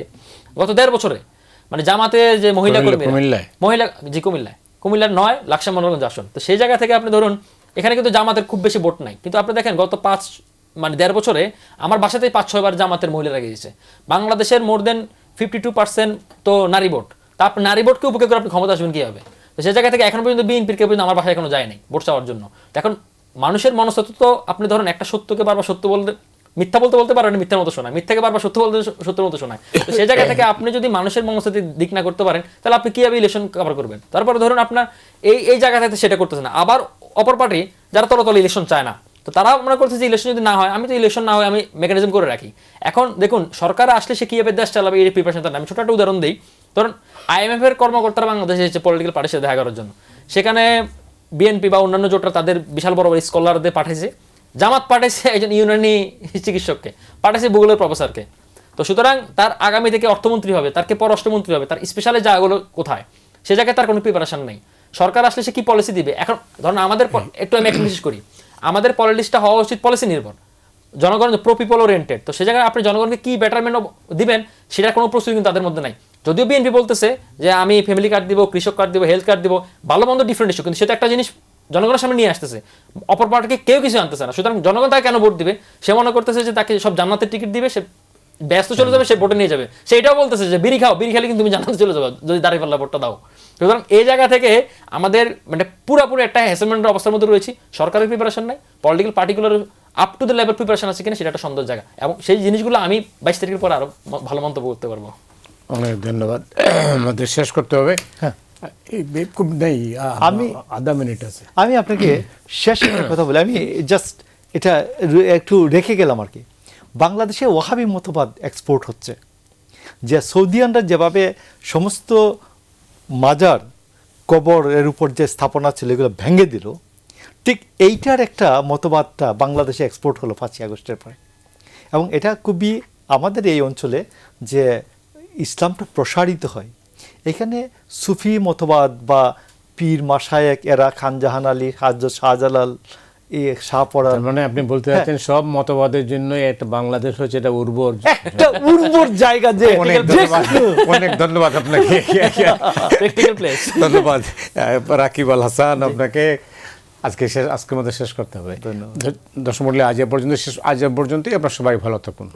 C: গত 1.5 বছরে মানে জামাতে যে মহিলা কর্মী, কুমিল্লার 9 লাকসা মনোরঞ্জন আসন, তো সেই জায়গা থেকে আপনি ধরুন এখানে কিন্তু জামাতের খুব বেশি ভোট নাই, কিন্তু আপনি দেখেন গত 1.5 বছরে আমার বাসাতেই 5-6 বার জামাতের মহিলারা গিয়েছে। বাংলাদেশের মোর দেন 52% তো নারী ভোট, তা আপনি নারী ভোটকে উপেক্ষা করে আপনি ক্ষমতা আসবেন কীভাবে? তো সেই জায়গা থেকে এখন পর্যন্ত বিএনপির কেউ পর্যন্ত আমার বাসায় এখনো যায় নাই ভোট চাওয়ার জন্য। তো এখন মানুষের মনস্তত্ত্ব তো আপনি ধরেন একটা সত্যকে বারবার সত্য বলতে মিথ্যা বলতে পারেন, মিথ্যার মতো শোনায়, মিথ্যাকে বারবার সত্য বলতে সত্যের মতো শোনায়। তো সেই জায়গা থেকে আপনি যদি মানুষের মনস্তত্ত্বের দিক না করতে পারেন, তাহলে আপনি কীভাবে ইলেকশন কভার করবেন? তারপরে ধরুন আপনার এই জায়গা থেকে সেটা করতেছে না। আবার অপর পার্টি যারা তলে ইলেকশন চায় না, তো তারা মনে করছে যে ইলেকশন যদি না হয়, আমি তো ইলেকশন না হয় আমি মেকানিজম করে রাখি। এখন দেখুন সরকার আসলে সে কীভাবে দেশ চালাবে এই প্রিপারেশন তার। আমি ছোট একটা উদাহরণ দিই। ধরুন IMF এর কর্মকর্তারা বাংলাদেশে এসেছে পলিটিক্যাল পার্টির সাথে দেখা করার জন্য। সেখানে বিএনপি বা অন্যান্য জোটরা তাদের বিশাল বড় বড় স্কলারদের পাঠিয়েছে, জামাত পাঠিয়েছে একজন ইউনানি চিকিৎসককে, পাঠিয়েছে ভূগোলের প্রফেসরকে। তো সুতরাং তার আগামী থেকে অর্থমন্ত্রী হবে, তার কে পররাষ্ট্রমন্ত্রী হবে, তার স্পেশালি জায়গাগুলো কোথায়, সে জায়গায় তার কোনো প্রিপারেশন নেই। সরকার আসলে সে কি পলিসি দিবে? এখন ধরুন আমাদের একটু আমি বিশেষ করি, আমাদের পলিটিক্সটা হওয়া উচিত পলিসি নির্ভর, জনগণ প্রো পিপল ওরিয়েন্টেড। তো সে জায়গায় আপনি জনগণকে কি বেটারমেন্ট দিবেন সেটার কোনো প্রস্তুতি কিন্তু তাদের মধ্যে নাই। যদিও বিএনপি বলতেছে যে আমি ফ্যামিলি কার্ড দিব, কৃষক কার্ড দিব, হেলথ কার্ড দিব, ভালো মন্দ ডিফারেন্ট ইস্যু, কিন্তু সেটা একটা জিনিস জনগণের সামনে নিয়ে আসতেছে, অপর পার্টিকে কেউ কিছু আনতেছে না। সুতরাং জনগণ তাকে কেন ভোট দিবে? সে মনে করতেছে যে তাকে সব জান্নাতের টিকিট দিবে, সে ব্যস্ত চলে যাবে, সে ভোটে নিয়ে যাবে। সে এটাও বলতেছে যে বিড়ি খাও, বিড়ি খেলে কিন্তু তুমি জান্নাতে চলে যাবে যদি দাঁড়িপাল্লা ভোটটা দাও। সুতরাং এই জায়গা থেকে আমাদের মানে পুরোপুরি একটা হ্যাসেলমেন্টের অবস্থার মধ্যে রয়েছি। সরকারের প্রিপারেশন নাই, political particular up to the level preparation আছে কিনা সেটা একটা সুন্দর জায়গা, এবং সেই জিনিসগুলো আমি 22 তারিখের পর আরো ভালো মন্তব্য করতে পারবো।
A: অনেক ধন্যবাদ। আমাদের শেষ করতে হবে।
B: হ্যাঁ,
A: এই খুব নেই,
B: আমি
A: আধা মিনিট আছে।
B: আমি আপনাকে শেষ একটা কথা বলি, আমি জাস্ট এটা একটু রেখে গেলাম আর কি। বাংলাদেশে ওয়াহাবি মতবাদ এক্সপোর্ট হচ্ছে, যে সৌদিয়ানরা যেভাবে সমস্ত মাজার কবর এর উপর যে স্থাপনা ছিল এগুলো ভেঙে দিল, ঠিক এইটার একটা মতবাদটা বাংলাদেশে এক্সপোর্ট হলো 5ই আগস্টের পরে। এবং এটা খুবই আমাদের এই অঞ্চলে যে ইসলামটা প্রসারিত হয়, এখানে সুফি মতবাদ বা পীর মাশায়েক এরা খানজাহান আলী, হাজরত শাহজালাল, শাহপরাণ,
A: তার মানে আপনি বলতে চাচ্ছেন সব মতবাদের জন্য একটা বাংলাদেশ হচ্ছে এটা উর্বর
B: একটা উর্বর জায়গা। যে
A: অনেক ধন্যবাদ আপনাকে,
C: প্র্যাকটিক্যাল প্লেস।
A: ধন্যবাদ রাকিব আল হাসান আপনাকে। আজকের মধ্যে শেষ করতে হবে। দর্শক মণ্ডলী আজ এ পর্যন্তই। আপনারা সবাই ভালো থাকুন।